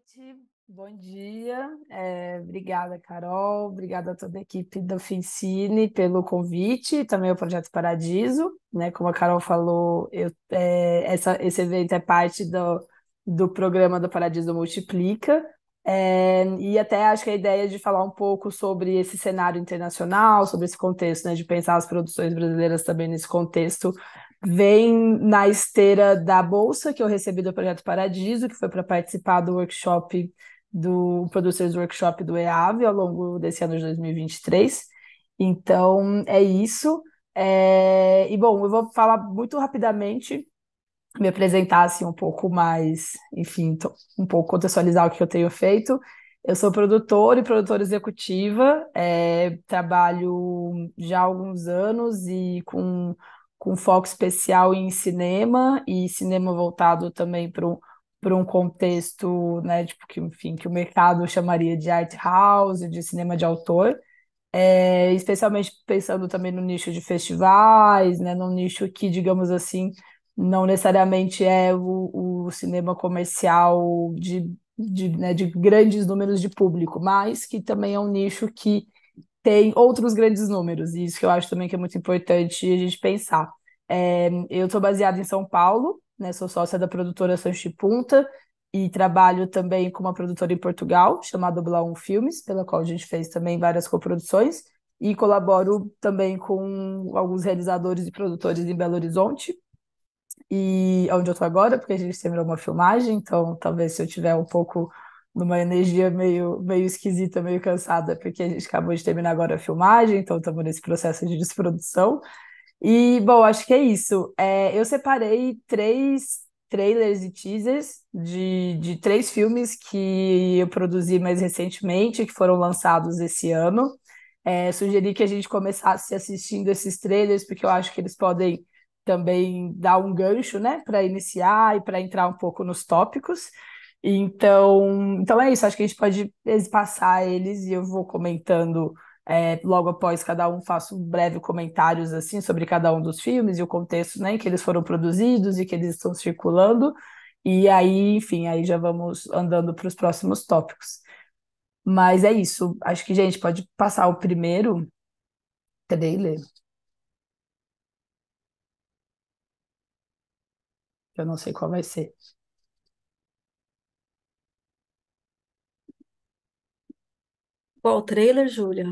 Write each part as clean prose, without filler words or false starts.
gente, bom dia. Obrigada, Carol, obrigada a toda a equipe da Fincine pelo convite, também o Projeto Paradiso, né? Como a Carol falou, esse evento é parte do programa do Paradiso Multiplica, e até acho que a ideia de falar um pouco sobre esse cenário internacional, sobre esse contexto, né? De pensar as produções brasileiras também nesse contexto, vem na esteira da bolsa que eu recebi do Projeto Paradiso, que foi para participar do workshop, do Producers Workshop do EAV ao longo desse ano de 2023. Então, é isso. E, bom, eu vou falar muito rapidamente, me apresentar assim, um pouco mais, enfim, um pouco contextualizar o que eu tenho feito. Eu sou produtora e produtora executiva, trabalho já há alguns anos e com foco especial em cinema e cinema voltado também para um contexto, né, tipo, que, enfim, que o mercado chamaria de art house, de cinema de autor, especialmente pensando também no nicho de festivais, né, num nicho que, digamos assim, não necessariamente é o cinema comercial né, de grandes números de público, mas que também é um nicho que tem outros grandes números, e isso que eu acho também que é muito importante a gente pensar. Eu estou baseada em São Paulo, né, sou sócia da produtora Sanchi Punta, e trabalho também com uma produtora em Portugal, chamada Blau Filmes, pela qual a gente fez também várias coproduções, e colaboro também com alguns realizadores e produtores em Belo Horizonte, e onde eu estou agora, porque a gente terminou uma filmagem, então talvez se eu tiver um pouco numa energia meio esquisita, meio cansada, porque a gente acabou de terminar agora a filmagem, então estamos nesse processo de desprodução. E, bom, acho que é isso. Eu separei 3 trailers e teasers de 3 filmes que eu produzi mais recentemente, que foram lançados esse ano. Sugeri que a gente começasse assistindo esses trailers, porque eu acho que eles podem também dar um gancho, né, para iniciar e para entrar um pouco nos tópicos. Então é isso, acho que a gente pode passar eles e eu vou comentando logo após cada um, faço breve comentários assim sobre cada um dos filmes e o contexto, né, em que eles foram produzidos e que eles estão circulando. E aí, enfim, aí já vamos andando para os próximos tópicos. Mas é isso, acho que, gente, pode passar o primeiro trailer, que eu não sei qual vai ser. Qual trailer, Júlia?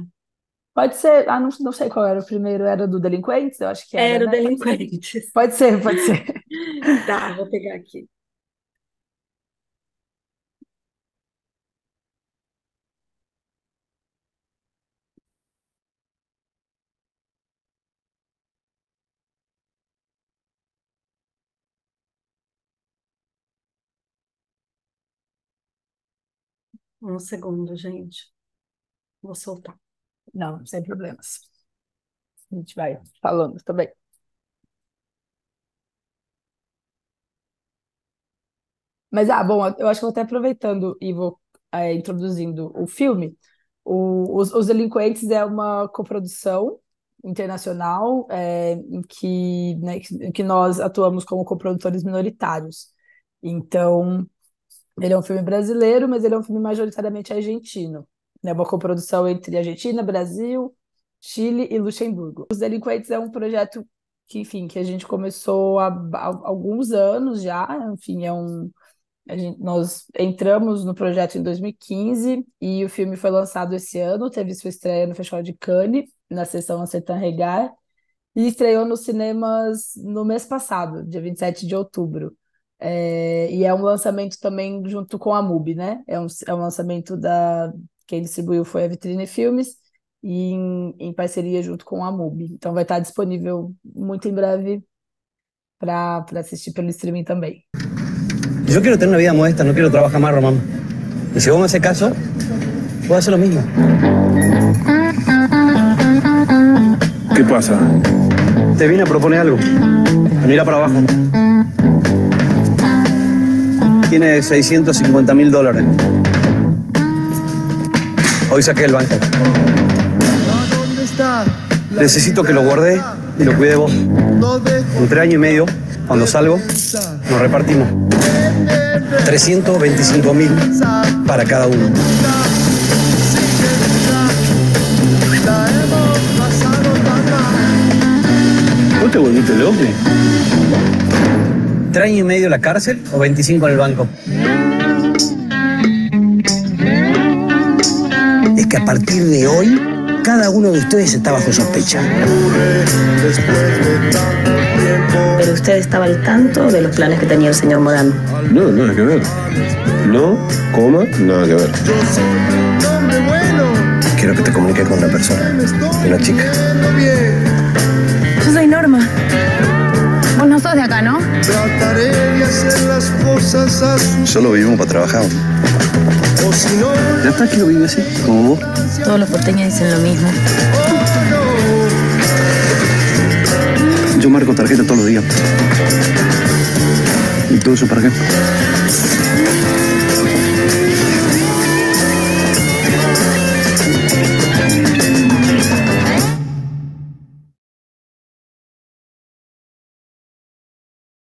Pode ser, não sei qual era o primeiro, era do Delinquentes? Eu acho que era, Era o né? Delinquentes. Pode ser, pode ser. Tá, vou pegar aqui. Um segundo, gente. Vou soltar. Não, sem problemas. A gente vai falando também. Mas, bom, eu acho que eu vou até aproveitando e vou introduzindo o filme. Os Delinquentes é uma coprodução internacional em que, né, em que nós atuamos como coprodutores minoritários. Então, ele é um filme brasileiro, mas ele é um filme majoritariamente argentino. É uma coprodução entre Argentina, Brasil, Chile e Luxemburgo. Os Delinquentes é um projeto que, enfim, que a gente começou há alguns anos já. Enfim, nós entramos no projeto em 2015 e o filme foi lançado esse ano, teve sua estreia no Festival de Cannes, na sessão Ansertan Regard, e estreou nos cinemas no mês passado, dia 27 de outubro. E é um lançamento também junto com a MUBI, né? É um lançamento quem distribuiu foi a Vitrine Filmes, e em parceria junto com a MUBI. Então vai estar disponível muito em breve para assistir pelo streaming também. Yo quiero tener una vida modesta, no quiero trabajar más, Román. Y si vos me haces caso, voy a hacer lo mismo. ¿Qué pasa? Te vine a proponer algo. Mira para abajo. Tiene $650.000. Hoy saqué el banco. Necesito que lo guarde y lo cuide vos. En 3 años y medio, cuando salgo, nos repartimos. 325.000 para cada uno. ¿Vos te volviste loco? 3 años y medio en la cárcel o 25 en el banco. Es que a partir de hoy, cada uno de ustedes está bajo sospecha. Pero usted estaba al tanto de los planes que tenía el señor Morán. No, nada que ver. No, coma, nada que ver. Quiero que te comuniques con una persona, una chica. Yo soy Norma. Vos no sos de acá, ¿no? Solo vivimos para trabajar. Ya está, quiero vivir así, como vos. Todos los porteños dicen lo mismo. Yo marco tarjeta todos los días. ¿Y todo eso para qué?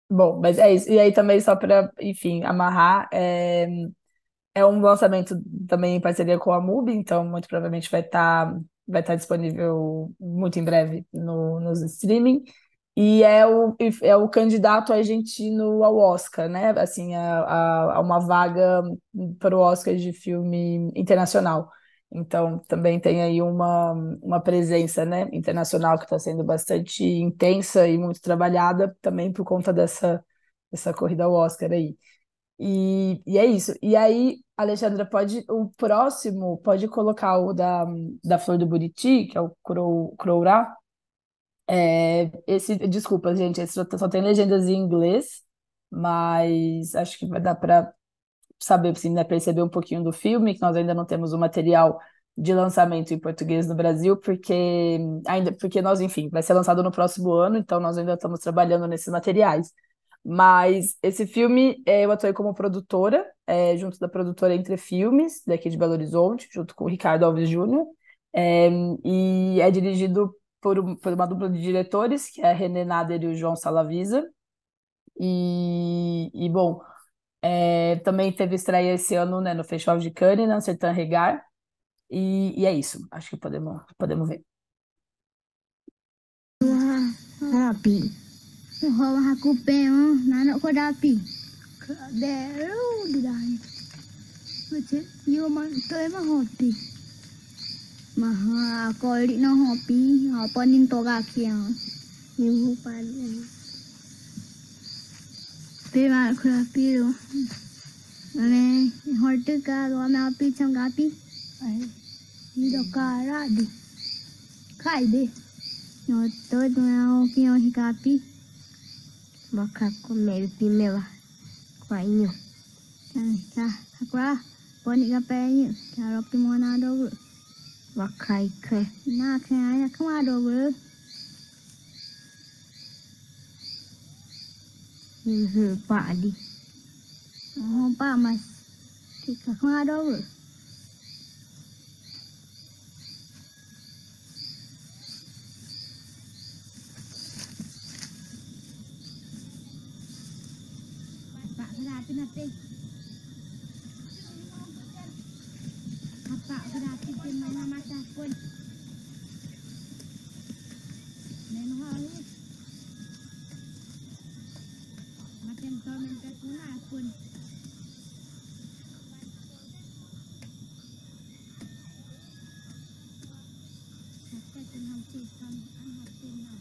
Bom, mas é isso. E aí também, só para, enfim, amarrar, é um lançamento também em parceria com a MUBI, então muito provavelmente vai estar disponível muito em breve nos streaming. E é o candidato argentino ao Oscar, né? Assim, a uma vaga para o Oscar de filme internacional. Então, também tem aí uma presença, né, internacional que está sendo bastante intensa e muito trabalhada também por conta dessa corrida ao Oscar aí. E é isso. E aí, Alexandra, o próximo, pode colocar o da Flor do Buriti, que é o Crourá. Desculpa, gente, esse só tem legendas em inglês, mas acho que vai dar para saber, assim, né, perceber um pouquinho do filme, que nós ainda não temos o material de lançamento em português no Brasil, porque nós, enfim, vai ser lançado no próximo ano, então nós ainda estamos trabalhando nesses materiais. Mas esse filme, eu atuei como produtora, junto da produtora Entre Filmes, daqui de Belo Horizonte, junto com o Ricardo Alves Júnior, e é dirigido por uma dupla de diretores, que é a René Nader e o João Salavisa. Bom, também teve estreia esse ano, né, no Festival de Cannes, na Sertã Regar, e é isso, acho que podemos ver. Rapi. Hawa aku peng nanak ko dapi. Kadero didai. Macam you man tu emang hopi. Maha ko li no hopi, apa nin to gaki yang. You pan. Pema ko dapi lo. Ane hortu ka lo ma api chang gapi. Ai. Ni do kara di. Kai de. No to no ki o hikapi. Maka comer pimewa kwainyo ta akwa poni ka penyo karo kimona do wakai ke na ke aya kwa do bu pa di pa mas ka kwa do bu Natin. Apa berarti gimana mata pun. Memang macam komen ke kuna pun. Kita tengah sistem anak tinggal.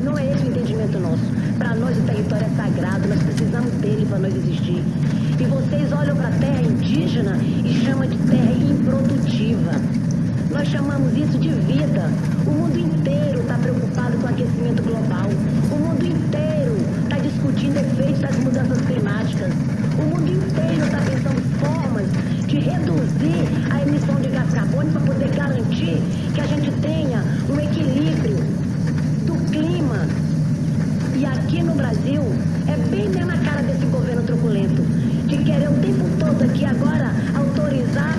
Não é esse o entendimento nosso. Para nós o território é sagrado, nós precisamos dele para nós existir. E vocês olham para a terra indígena e chamam de terra improdutiva. Nós chamamos isso de vida. O mundo inteiro está preocupado com o aquecimento global. O mundo inteiro está discutindo efeitos das mudanças climáticas. O mundo inteiro está pensando formas de reduzir a emissão de gás carbônico para poder garantir que a gente tenha um equilíbrio do clima. E aqui no Brasil é bem mesmo a cara desse governo truculento, de querer o tempo todo aqui agora autorizar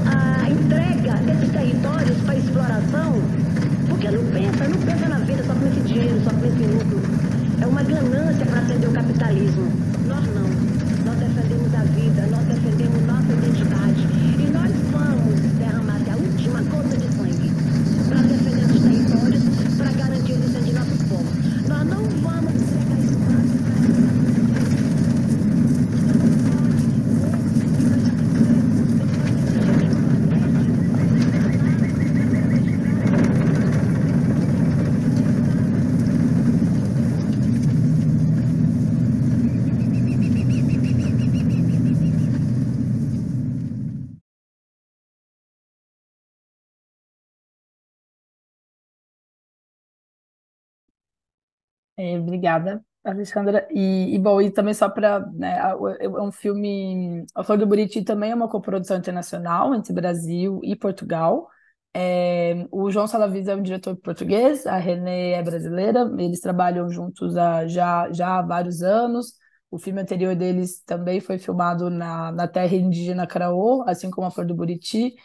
a entrega desses territórios para exploração, porque não pensa na vida, só pensa em dinheiro, só pensa capitalismo. Nós não. Nós defendemos a vida, nós defendemos nossa identidade. E nós vamos derramar até a última gota de sangue para defender os territórios, para garantir a existência de nosso povo. Nós não vamos entregar espaço Obrigada, Alexandra. Bom, e também só para, né, é um filme. A Flor do Buriti também é uma coprodução internacional entre Brasil e Portugal. O João Salavis é um diretor português, a Renée é brasileira, eles trabalham juntos já há vários anos. O filme anterior deles também foi filmado na terra indígena Karaô, assim como a Flor do Buriti.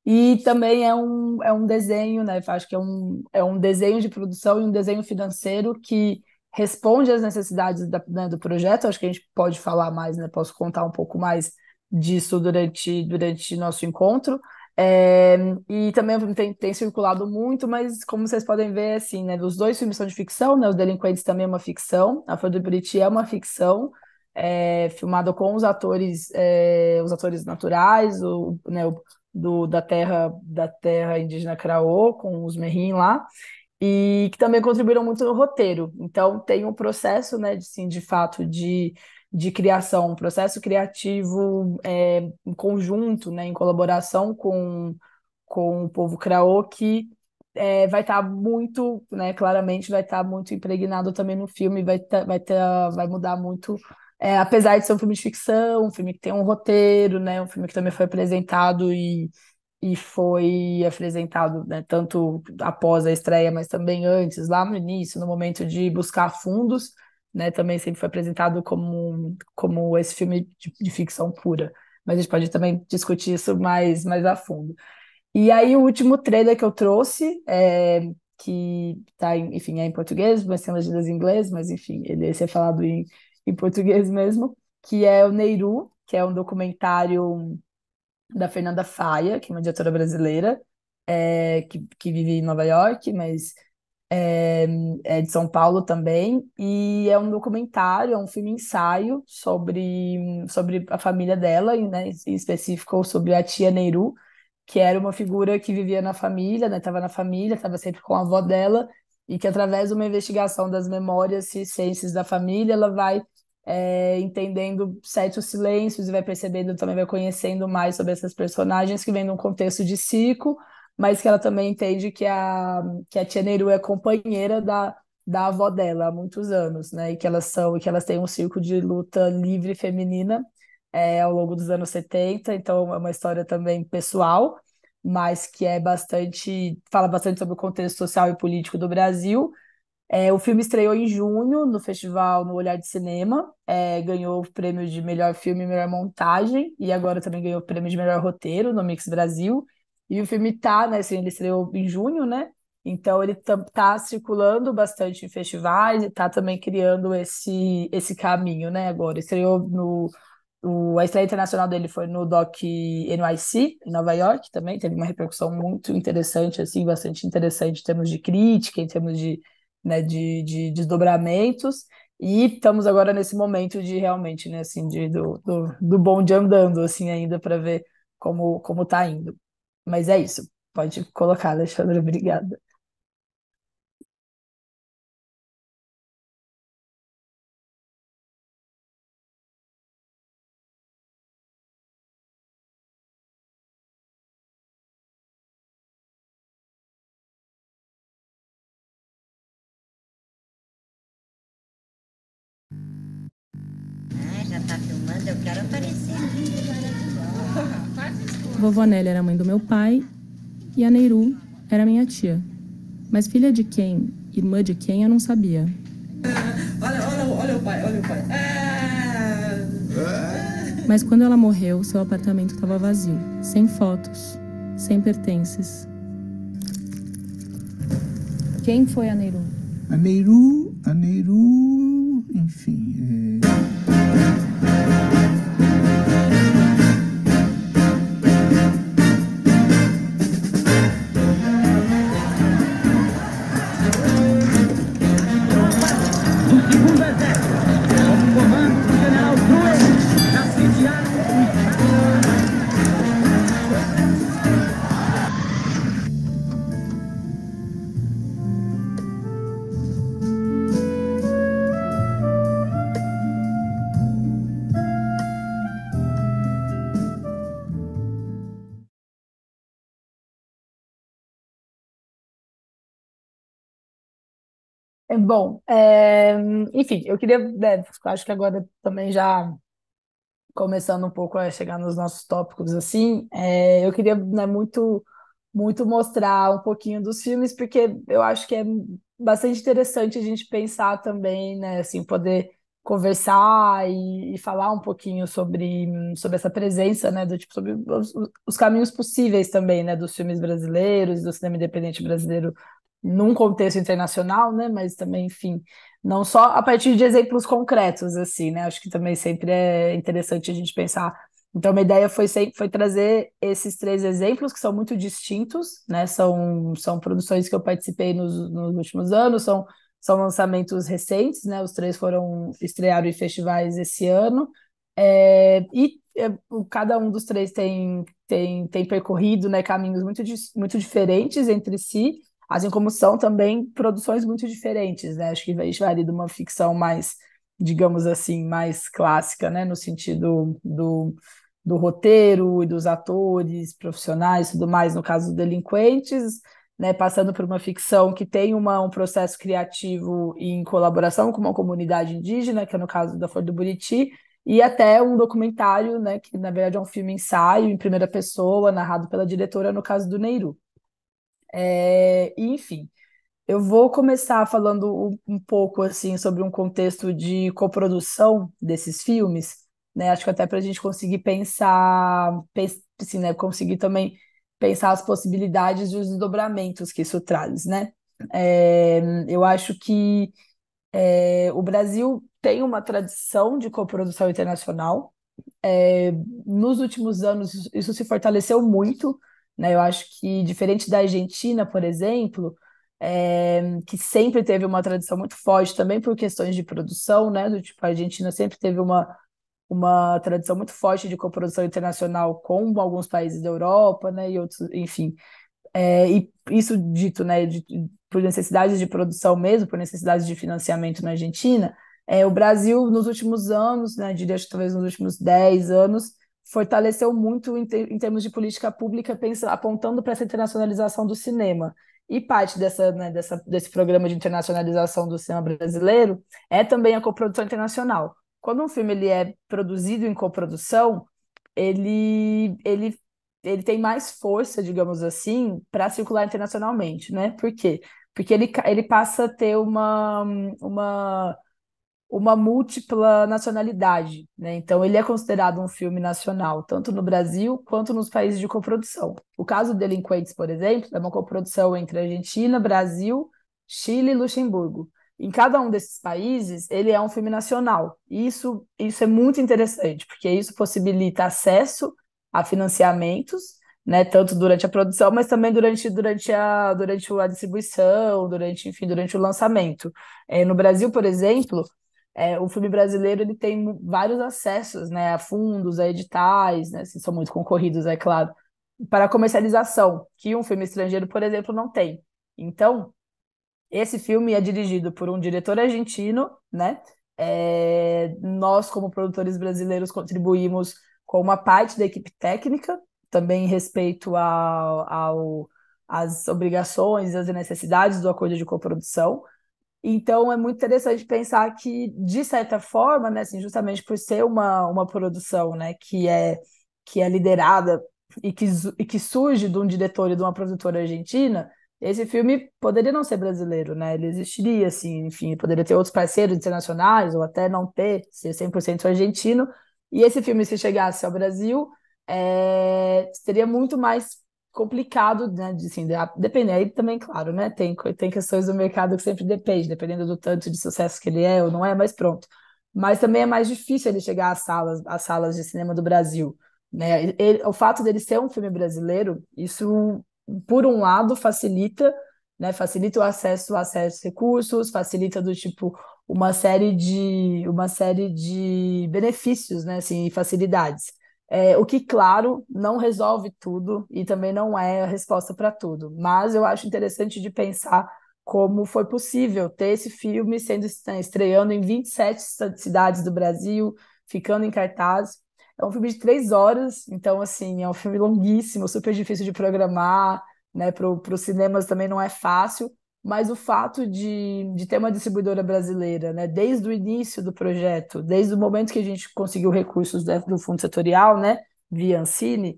E também é um desenho, né? Acho que é um desenho de produção e um desenho financeiro que responde às necessidades né, do projeto. Acho que a gente pode falar mais, né? Posso contar um pouco mais disso durante nosso encontro. E também tem circulado muito, mas como vocês podem ver, assim, né? Os dois filmes são de ficção, né? Os Delinquentes também é uma ficção. A Flor do Buriti é uma ficção. Filmada com os atores naturais, da terra indígena Karaô, com os Merim lá, e que também contribuíram muito no roteiro. Então, tem um processo, né, de fato, de criação, um processo criativo em conjunto, né, em colaboração com o povo Karaô, que vai estar muito, né, claramente vai estar muito impregnado também no filme, vai mudar muito. Apesar de ser um filme de ficção, um filme que tem um roteiro, né, um filme que também foi apresentado e foi apresentado, né, tanto após a estreia, mas também antes, lá no início, no momento de buscar fundos, né, também sempre foi apresentado como esse filme de ficção pura. Mas a gente pode também discutir isso mais a fundo. E aí o último trailer que eu trouxe, que tá, enfim, é em português, mas tem legendas em inglês, mas enfim, ele é falado em português mesmo, que é o Neiru, que é um documentário da Fernanda Faia, que é uma diretora brasileira, que vive em Nova York, mas é de São Paulo também, e é um documentário, é um filme ensaio sobre a família dela, e, né, em específico sobre a tia Neiru, que era uma figura que vivia na família, né, estava na família, estava sempre com a avó dela, e que através de uma investigação das memórias circenses da família, ela vai entendendo certos silêncios e vai percebendo, também vai conhecendo mais sobre essas personagens que vêm num contexto de circo, mas que ela também entende que a tia Neiru é companheira da avó dela há muitos anos, né? E que elas têm um circo de luta livre feminina ao longo dos anos 70, então é uma história também pessoal, mas que fala bastante sobre o contexto social e político do Brasil. O filme estreou em junho no festival No Olhar de Cinema, ganhou o prêmio de melhor filme e melhor montagem, e agora também ganhou o prêmio de melhor roteiro no Mix Brasil. E o filme né, assim, ele estreou em junho, né? Então ele tá circulando bastante em festivais e tá também criando esse caminho, né? Agora estreou a estreia internacional dele foi no Doc NYC, em Nova York também, teve uma repercussão muito interessante, assim, bastante interessante em termos de crítica, em termos né, de desdobramentos, e estamos agora nesse momento de realmente, né, assim, do bonde andando, assim, ainda para ver como tá indo. Mas é isso. Pode colocar, Alexandra, obrigada. Já tá filmando, eu quero aparecer. Vovó Nélia era mãe do meu pai e a Neiru era minha tia. Mas filha de quem, irmã de quem, eu não sabia. Olha o pai. Mas quando ela morreu, seu apartamento estava vazio, sem fotos, sem pertences. Quem foi a Neiru? A Neiru, em enfim. Do segundo exército, sob o comando do general Drummond, já sediaram o Bom, enfim, eu queria, né, acho que agora também já começando um pouco a chegar nos nossos tópicos assim, eu queria, né, muito mostrar um pouquinho dos filmes, porque eu acho que é bastante interessante a gente pensar também, né, assim, poder conversar e falar um pouquinho sobre essa presença, né, do tipo, sobre os caminhos possíveis também, né, dos filmes brasileiros, do cinema independente brasileiro num contexto internacional, né, mas também, enfim, não só a partir de exemplos concretos, assim, né? Acho que também sempre é interessante a gente pensar. Então, a minha ideia foi trazer esses três exemplos que são muito distintos, né? São produções que eu participei nos últimos anos, são lançamentos recentes, né? Os três estrearam em festivais esse ano. Cada um dos três tem percorrido, né, caminhos muito diferentes entre si, assim como são também produções muito diferentes, né? Acho que a gente vai ali de uma ficção mais, digamos assim, mais clássica, né? No sentido do roteiro e dos atores profissionais e tudo mais, no caso dos Delinquentes, né? Passando por uma ficção que tem um processo criativo em colaboração com uma comunidade indígena, que é no caso da Flor do Buriti, e até um documentário, né? Que na verdade é um filme ensaio em primeira pessoa, narrado pela diretora, no caso do Neiru. Enfim, eu vou começar falando um pouco assim sobre um contexto de coprodução desses filmes, né? Acho que até para a gente conseguir assim, né? Conseguir também pensar as possibilidades e os desdobramentos que isso traz, né? Eu acho que o Brasil tem uma tradição de coprodução internacional. Nos últimos anos, isso se fortaleceu muito, né? Eu acho que, diferente da Argentina, por exemplo, que sempre teve uma tradição muito forte também por questões de produção, né? Do tipo, a Argentina sempre teve uma tradição muito forte de coprodução internacional com alguns países da Europa, né? E outros, enfim. E isso dito, né, por necessidades de produção mesmo, por necessidades de financiamento na Argentina, o Brasil, nos últimos anos, né, diria que talvez nos últimos 10 anos, fortaleceu muito em termos de política pública, apontando para essa internacionalização do cinema. E parte desse programa de internacionalização do cinema brasileiro é também a coprodução internacional. Quando um filme ele é produzido em coprodução, ele tem mais força, digamos assim, para circular internacionalmente, né? Por quê? Porque ele passa a ter uma múltipla nacionalidade, né? Então, ele é considerado um filme nacional, tanto no Brasil quanto nos países de coprodução. O caso Delinquentes, por exemplo, é uma coprodução entre Argentina, Brasil, Chile e Luxemburgo. Em cada um desses países, ele é um filme nacional. Isso é muito interessante, porque isso possibilita acesso a financiamentos, né, tanto durante a produção, mas também durante a distribuição, enfim, durante o lançamento. No Brasil, por exemplo, o filme brasileiro ele tem vários acessos, né, a fundos, a editais, né, assim, são muito concorridos, é claro, para comercialização, que um filme estrangeiro, por exemplo, não tem. Então, esse filme é dirigido por um diretor argentino, né? Nós, como produtores brasileiros, contribuímos com uma parte da equipe técnica, também em respeito às obrigações e às necessidades do acordo de coprodução. Então, é muito interessante pensar que, de certa forma, né, assim, justamente por ser uma produção, né, que é liderada e que surge de um diretor e de uma produtora argentina, esse filme poderia não ser brasileiro, né? Ele existiria, assim, enfim, poderia ter outros parceiros internacionais, ou até não ter, ser 100% argentino. E esse filme, se chegasse ao Brasil, teria muito mais complicado, né, assim, depende, aí também, claro, né, tem questões do mercado que sempre depende, dependendo do tanto de sucesso que ele é ou não é, mas pronto. Mas também é mais difícil ele chegar às salas de cinema do Brasil, né? O fato dele ser um filme brasileiro, isso, por um lado, facilita, né, facilita o acesso a recursos, facilita do tipo uma série de benefícios, né, assim, e facilidades. O que, claro, não resolve tudo e também não é a resposta para tudo. Mas eu acho interessante de pensar como foi possível ter esse filme sendo estreando em 27 cidades do Brasil, ficando em cartaz. É um filme de 3 horas, então, assim, é um filme longuíssimo, super difícil de programar, né? Para os cinemas também não é fácil, mas o fato de ter uma distribuidora brasileira, né, desde o início do projeto, desde o momento que a gente conseguiu recursos do Fundo Setorial, né, via Ancine,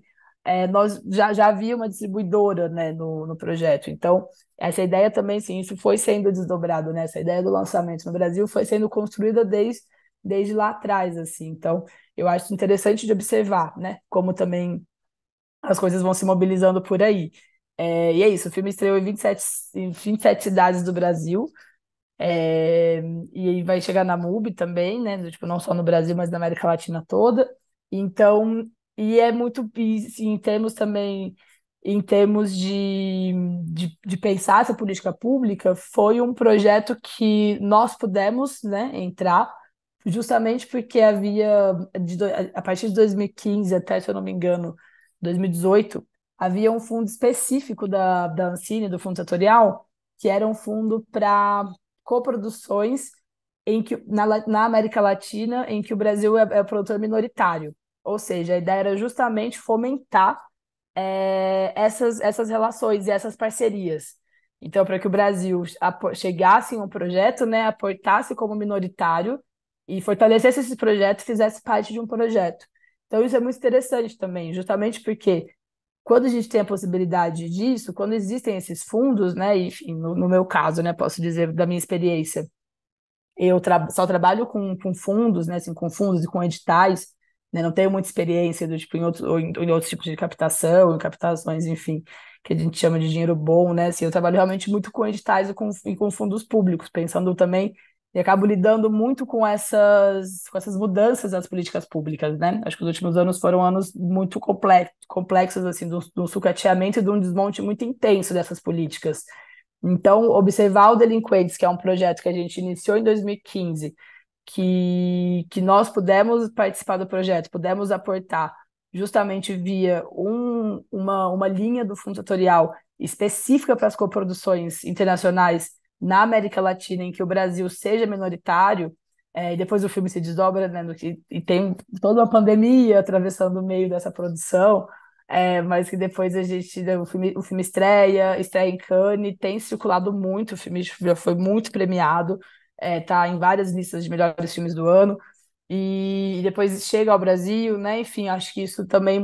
nós já havia uma distribuidora, né, no projeto. Então, essa ideia também, sim, isso foi sendo desdobrado, né, essa ideia do lançamento no Brasil foi sendo construída desde lá atrás, assim. Então, eu acho interessante de observar, né, como também as coisas vão se mobilizando por aí. E é isso, o filme estreou em 27 cidades do Brasil, é, e aí vai chegar na MUBI também, né? Tipo, não só no Brasil, mas na América Latina toda. Então, e é muito, e, assim, em termos também, em termos de pensar essa política pública, foi um projeto que nós pudemos, né, entrar, justamente porque havia, a partir de 2015 até, se eu não me engano, 2018, havia um fundo específico da Ancine, do Fundo Setorial, que era um fundo para coproduções na América Latina, em que o Brasil é produtor minoritário. Ou seja, a ideia era justamente fomentar essas relações e essas parcerias. Então, para que o Brasil chegasse em um projeto, né, aportasse como minoritário e fortalecesse esse projeto e fizesse parte de um projeto. Então, isso é muito interessante também, justamente porque quando a gente tem a possibilidade disso, quando existem esses fundos, né, enfim, no meu caso, né, posso dizer da minha experiência, eu só trabalho com fundos, né, assim, com fundos e com editais, né, não tenho muita experiência do tipo em outros tipos de captação, em captações, enfim, que a gente chama de dinheiro bom, né, assim, eu trabalho realmente muito com editais e com fundos públicos, pensando também e acabo lidando muito com essas mudanças das políticas públicas, né? Acho que os últimos anos foram anos muito complexos, assim, do sucateamento e de um desmonte muito intenso dessas políticas. Então, observar o Delinquentes, que é um projeto que a gente iniciou em 2015, que nós pudemos participar do projeto, pudemos aportar justamente via uma linha do Fundo Setorial específica para as coproduções internacionais na América Latina, em que o Brasil seja minoritário, e depois o filme se desdobra, né, e tem toda uma pandemia atravessando o meio dessa produção, mas que depois o filme estreia em Cannes, tem circulado muito, o filme já foi muito premiado, tá em várias listas de melhores filmes do ano, e depois chega ao Brasil, né? Enfim, acho que isso também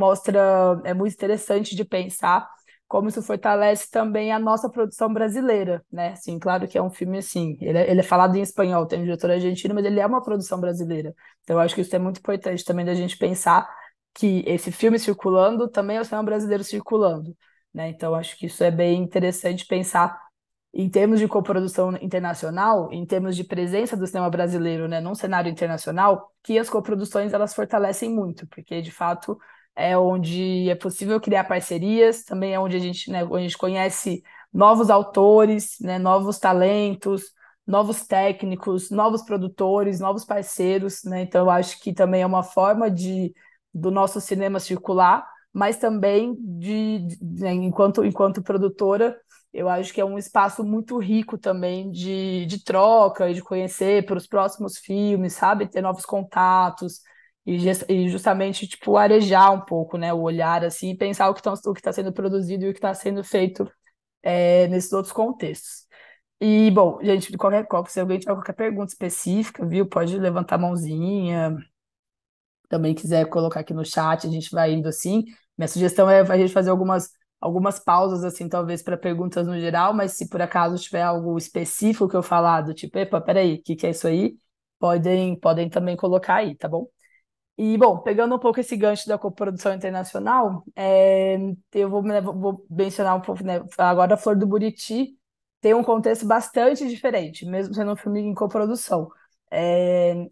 é muito interessante de pensar como isso fortalece também a nossa produção brasileira, né? Assim, claro que é um filme assim, ele é falado em espanhol, tem um diretor argentino, mas ele é uma produção brasileira. Então, eu acho que isso é muito importante também da gente pensar que esse filme circulando também é o cinema brasileiro circulando, né? Então, acho que isso é bem interessante pensar em termos de coprodução internacional, em termos de presença do cinema brasileiro, né, num cenário internacional, que as coproduções elas fortalecem muito, porque de fato é onde é possível criar parcerias, também é onde onde a gente conhece novos autores, né, novos talentos, novos técnicos, novos produtores, novos parceiros, né? Então eu acho que também é uma forma do nosso cinema circular, mas também né, enquanto produtora eu acho que é um espaço muito rico também de troca e de conhecer para os próximos filmes, sabe? Ter novos contatos e justamente, tipo, arejar um pouco, né? O olhar, assim, e pensar o que tá sendo produzido e o que está sendo feito nesses outros contextos. E, bom, gente, se alguém tiver qualquer pergunta específica, viu? Pode levantar a mãozinha. Também quiser colocar aqui no chat, a gente vai indo assim. Minha sugestão é a gente fazer algumas pausas, assim, talvez para perguntas no geral, mas se por acaso tiver algo específico que eu falar, do tipo, epa, peraí, o que é isso aí? Podem também colocar aí, tá bom? E, bom, pegando um pouco esse gancho da coprodução internacional, eu vou, né, vou mencionar um pouco, né, agora a Flor do Buriti tem um contexto bastante diferente, mesmo sendo um filme em coprodução.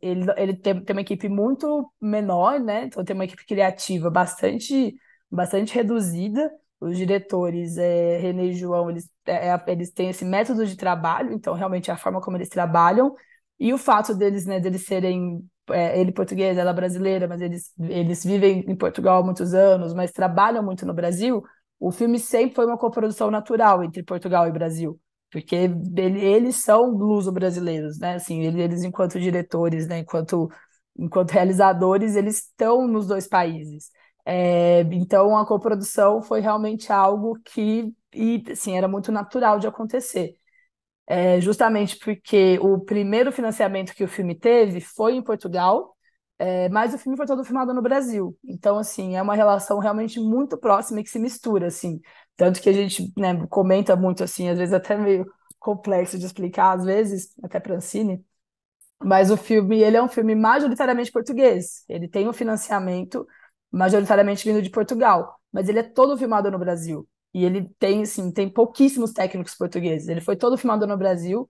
Ele tem uma equipe muito menor, né? Então tem uma equipe criativa bastante reduzida. Os diretores, René e João, eles têm esse método de trabalho, então realmente é a forma como eles trabalham, e o fato deles, né, deles serem ele português, ela brasileira, mas eles vivem em Portugal há muitos anos, mas trabalham muito no Brasil. O filme sempre foi uma coprodução natural entre Portugal e Brasil, porque eles são luso-brasileiros, né? Assim, eles enquanto diretores, né, enquanto realizadores, eles estão nos dois países. Então, a coprodução foi realmente algo assim, era muito natural de acontecer. Justamente porque o primeiro financiamento que o filme teve foi em Portugal, mas o filme foi todo filmado no Brasil. Então, assim, é uma relação realmente muito próxima e que se mistura, assim. Tanto que a gente, né, comenta muito, assim, às vezes até meio complexo de explicar, às vezes, até para Ancine, mas o filme, ele é um filme majoritariamente português. Ele tem um financiamento majoritariamente vindo de Portugal, mas ele é todo filmado no Brasil. E ele tem, assim, tem pouquíssimos técnicos portugueses. Ele foi todo filmado no Brasil,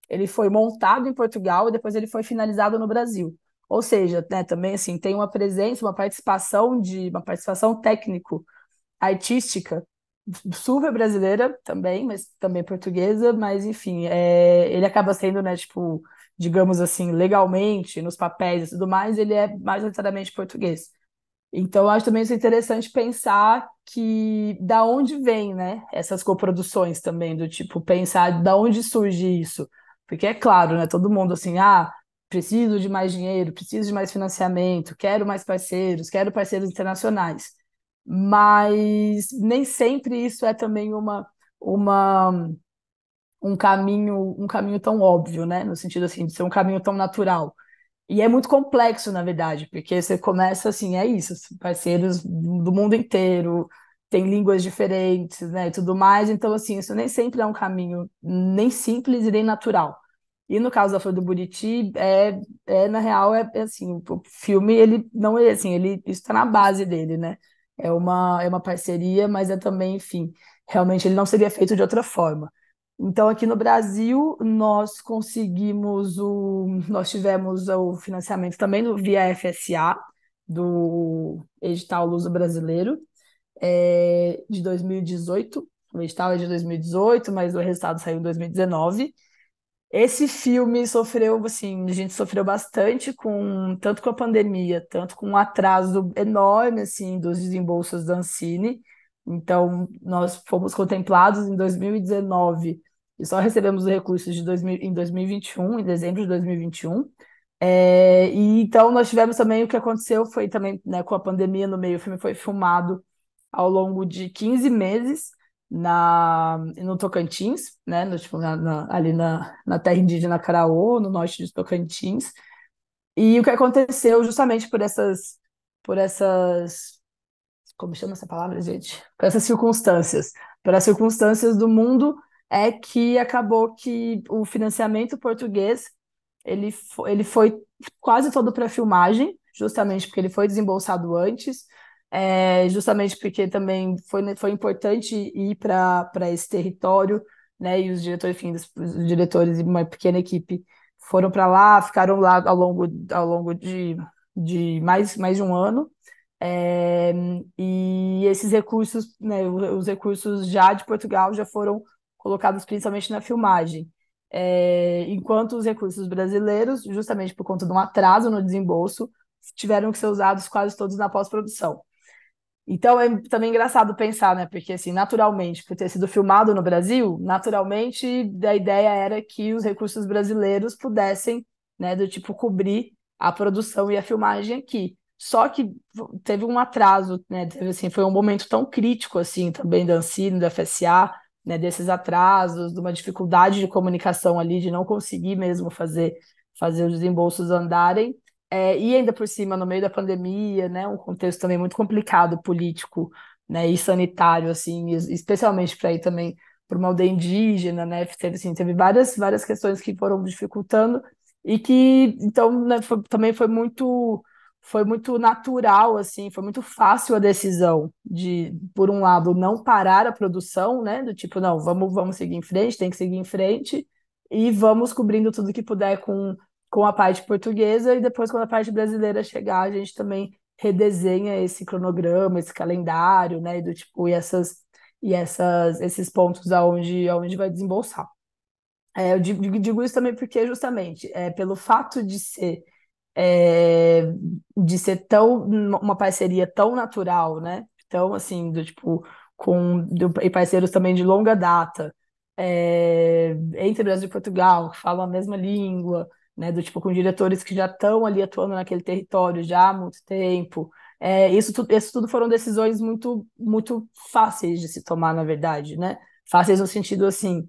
ele foi montado em Portugal e depois ele foi finalizado no Brasil. Ou seja, né, também assim, tem uma presença, uma participação técnico artística super brasileira também, mas também portuguesa, mas enfim, ele acaba sendo, né, tipo, digamos assim, legalmente, nos papéis e tudo mais, ele é majoritariamente português. Então, eu acho também isso interessante pensar que da onde vem, né, essas coproduções também, do tipo, pensar da onde surge isso. Porque é claro, né, todo mundo assim, preciso de mais dinheiro, preciso de mais financiamento, quero mais parceiros, quero parceiros internacionais. Mas nem sempre isso é também uma, um caminho tão óbvio, né, no sentido assim, de ser um caminho tão natural. E é muito complexo, na verdade, porque você começa assim, é isso, parceiros do mundo inteiro, tem línguas diferentes, né, e tudo mais. Então, assim, isso nem sempre é um caminho nem simples e nem natural. E no caso da Flor do Buriti, na real, assim, o filme, ele não é assim, isso está na base dele, né? É uma parceria, mas é também, enfim, realmente ele não seria feito de outra forma. Então, aqui no Brasil, nós tivemos o financiamento também via FSA, do edital Luso Brasileiro, de 2018. O edital é de 2018, mas o resultado saiu em 2019. Esse filme sofreu, assim, a gente sofreu bastante tanto com a pandemia, tanto com um atraso enorme, assim, dos desembolsos da Ancine. Então, nós fomos contemplados em 2019 e só recebemos os recursos em 2021, em dezembro de 2021. E então, nós tivemos também, o que aconteceu foi também, né, com a pandemia no meio, o filme foi filmado ao longo de 15 meses no Tocantins, né, tipo, ali na terra indígena Karaô, no norte de Tocantins. E o que aconteceu justamente por essas, como chama essa palavra, gente? Por essas circunstâncias do mundo, é que acabou que o financiamento português ele foi quase todo para filmagem, justamente porque ele foi desembolsado antes, justamente porque também foi importante ir para esse território, né? E os diretores, enfim, os diretores e uma pequena equipe foram para lá, ficaram lá ao longo de mais de um ano. É, e esses recursos, né, os recursos já de Portugal já foram colocados principalmente na filmagem. Enquanto os recursos brasileiros, justamente por conta de um atraso no desembolso, tiveram que ser usados quase todos na pós-produção. Então é também engraçado pensar, né? Porque assim, naturalmente, por ter sido filmado no Brasil, naturalmente a ideia era que os recursos brasileiros pudessem, né, do tipo cobrir a produção e a filmagem aqui. Só que teve um atraso, né? Assim, foi um momento tão crítico assim também da Ancine, da FSA, né, desses atrasos, de uma dificuldade de comunicação ali, de não conseguir mesmo fazer os desembolsos andarem. E ainda por cima, no meio da pandemia, né, um contexto também muito complicado, político, né, e sanitário, assim, especialmente para ir também para uma aldeia indígena, né, teve várias questões que foram dificultando e que, então, né, também foi muito, foi muito natural, assim, foi muito fácil a decisão de, por um lado, não parar a produção, né? Do tipo, não, vamos seguir em frente, tem que seguir em frente, e vamos cobrindo tudo que puder com a parte portuguesa, e depois, quando a parte brasileira chegar, a gente também redesenha esse cronograma, esse calendário, né? E do tipo, esses pontos aonde vai desembolsar. Eu digo isso também porque, justamente, pelo fato é, de ser tão uma parceria tão natural, né? Então, assim, do tipo, e parceiros também de longa data, entre Brasil e Portugal, que falam a mesma língua, né? Do tipo, com diretores que já estão ali atuando naquele território já há muito tempo. Isso tudo foram decisões muito, muito fáceis de se tomar, na verdade, né? Fáceis no sentido assim,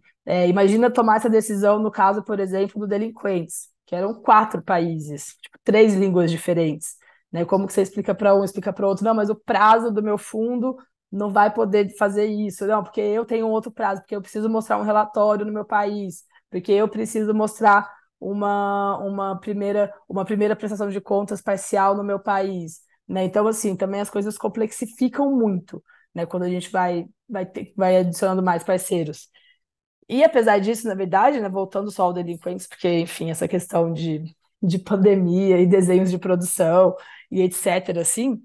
imagina tomar essa decisão no caso, por exemplo, do Delinquentes, que eram 4 países, tipo, 3 línguas diferentes, né? Como que você explica para um, explica para outro? Não, mas o prazo do meu fundo não vai poder fazer isso, não, porque eu tenho um outro prazo, porque eu preciso mostrar um relatório no meu país, porque eu preciso mostrar uma primeira prestação de contas parcial no meu país, né? Então, assim, também as coisas complexificam muito, né? Quando a gente vai adicionando mais parceiros. E apesar disso, na verdade, né, voltando só ao Delinquentes, porque, enfim, essa questão de pandemia e desenhos de produção e etc., assim,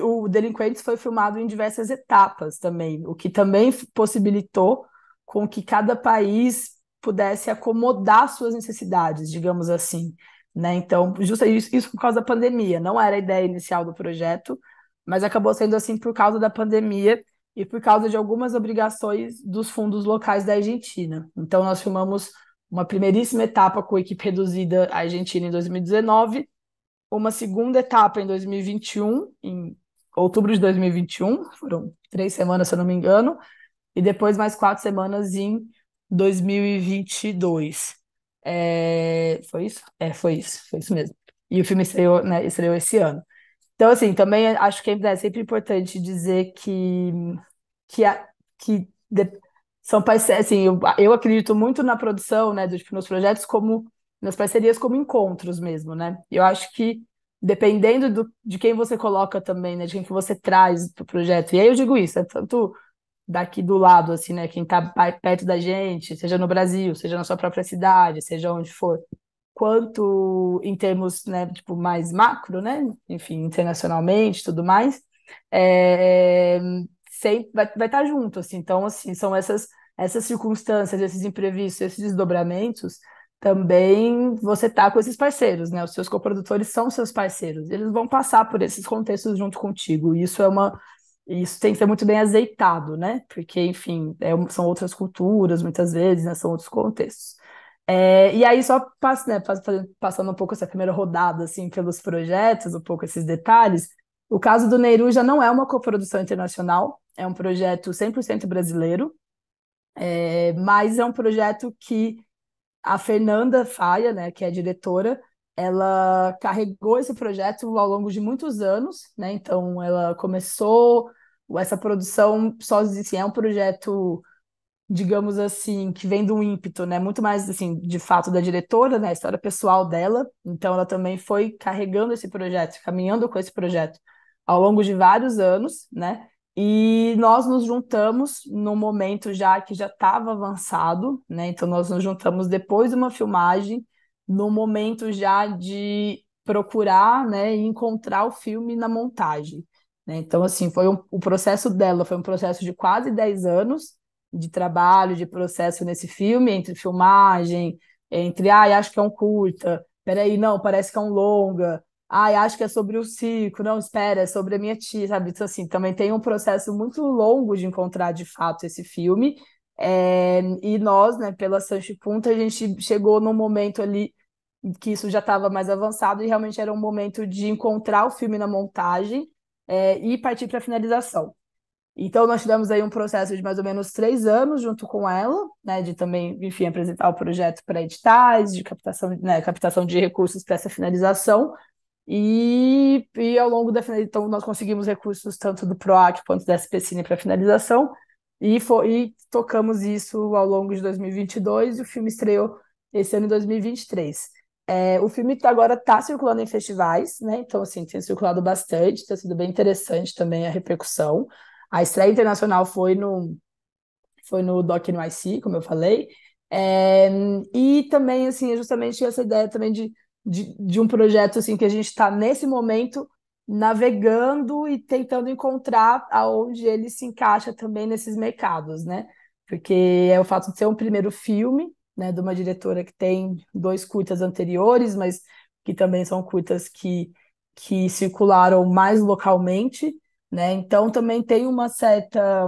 o Delinquentes foi filmado em diversas etapas também, o que também possibilitou com que cada país pudesse acomodar suas necessidades, digamos assim, né? Então, justo isso por causa da pandemia, não era a ideia inicial do projeto, mas acabou sendo assim por causa da pandemia e por causa de algumas obrigações dos fundos locais da Argentina. Então, nós filmamos uma primeiríssima etapa com a equipe reduzida argentina em 2019, uma segunda etapa em 2021, em outubro de 2021, foram 3 semanas, se eu não me engano, e depois mais 4 semanas em 2022. Foi isso? Foi isso mesmo. E o filme estreou, né, estreou esse ano. Então, assim, também acho que é sempre importante dizer que, a- que de- são parceiros, assim, eu acredito muito na produção, né, nos projetos como, nas parcerias como encontros mesmo, né? Eu acho que dependendo de quem você coloca também, né, de quem que você traz para o projeto, e aí eu digo isso, tanto daqui do lado, assim, né, quem está perto da gente, seja no Brasil, seja na sua própria cidade, seja onde for, quanto em termos, né, tipo, mais macro, né, enfim, internacionalmente, tudo mais, é, sempre vai estar junto, assim. Então, assim, são essas circunstâncias, esses imprevistos, esses desdobramentos, também você tá com esses parceiros, né? Os seus coprodutores são seus parceiros, eles vão passar por esses contextos junto contigo. E isso tem que ser muito bem azeitado, né? Porque, enfim, são outras culturas, muitas vezes, né? São outros contextos. E aí, só né, passando um pouco essa primeira rodada, assim, pelos projetos, um pouco esses detalhes, o caso do Neiru já não é uma coprodução internacional, é um projeto 100% brasileiro, mas é um projeto que a Fernanda Faia, né, que é a diretora, ela carregou esse projeto ao longo de muitos anos, né? Então, ela começou essa produção sozinha, assim, é um projeto, digamos assim, que vem do ímpeto, né? Muito mais, assim, de fato, da diretora, né? A história pessoal dela. Então, ela também foi carregando esse projeto, caminhando com esse projeto ao longo de vários anos, né? E nós nos juntamos no momento já que já estava avançado, né? Então, nós nos juntamos depois de uma filmagem, no momento já de procurar, né, e encontrar o filme na montagem, né? Então, assim, o processo dela foi um processo de quase 10 anos, de trabalho, de processo nesse filme, entre filmagem, acho que é um curta, peraí, não, parece que é um longa, acho que é sobre o circo, não, espera, é sobre a minha tia, sabe? Então, assim, também tem um processo muito longo de encontrar, de fato, esse filme, e nós, né, pela Sanchi Punta, a gente chegou num momento ali que isso já estava mais avançado e realmente era um momento de encontrar o filme na montagem, e partir para a finalização. Então, nós tivemos aí um processo de mais ou menos 3 anos junto com ela, né, de também, enfim, apresentar o projeto para editais, de captação, né, captação de recursos para essa finalização, e ao longo da finalização, então, nós conseguimos recursos tanto do PROAC quanto da SPCine para finalização, e tocamos isso ao longo de 2022, e o filme estreou esse ano em 2023. O filme agora está circulando em festivais, né? Então, assim, tem circulado bastante, está sendo bem interessante também a repercussão. A estreia internacional foi no Doc NYC, como eu falei. E também, assim, é justamente essa ideia também de um projeto assim, que a gente está, nesse momento, navegando e tentando encontrar aonde ele se encaixa também nesses mercados, né? Porque é o fato de ser um primeiro filme, né, de uma diretora que tem 2 curtas anteriores, mas que também são curtas que circularam mais localmente, né? Então também tem uma certa,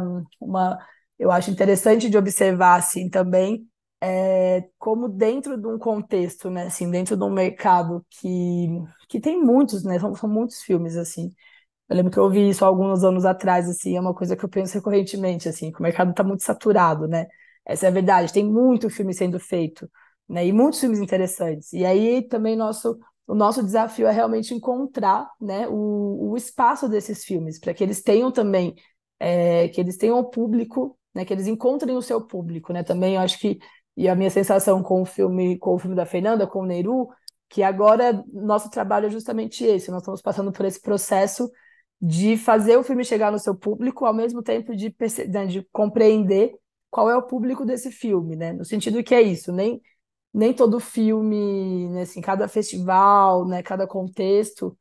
eu acho interessante de observar assim também como dentro de um contexto, né, assim, dentro de um mercado que tem muitos, né, são muitos filmes assim. Eu lembro que eu ouvi isso há alguns anos atrás, assim, é uma coisa que eu penso recorrentemente, assim, que o mercado está muito saturado, né? Essa é a verdade, tem muito filme sendo feito, né? E muitos filmes interessantes. E aí também o nosso desafio é realmente encontrar, né, o espaço desses filmes, para que eles tenham também, que eles tenham o público, né, que eles encontrem o seu público, né? Também eu acho que, e a minha sensação com o filme da Fernanda, com o Neiru, que agora nosso trabalho é justamente esse, nós estamos passando por esse processo de fazer o filme chegar no seu público, ao mesmo tempo né, de compreender qual é o público desse filme, né? No sentido que é isso, nem todo filme, né, assim, cada festival, né, cada contexto,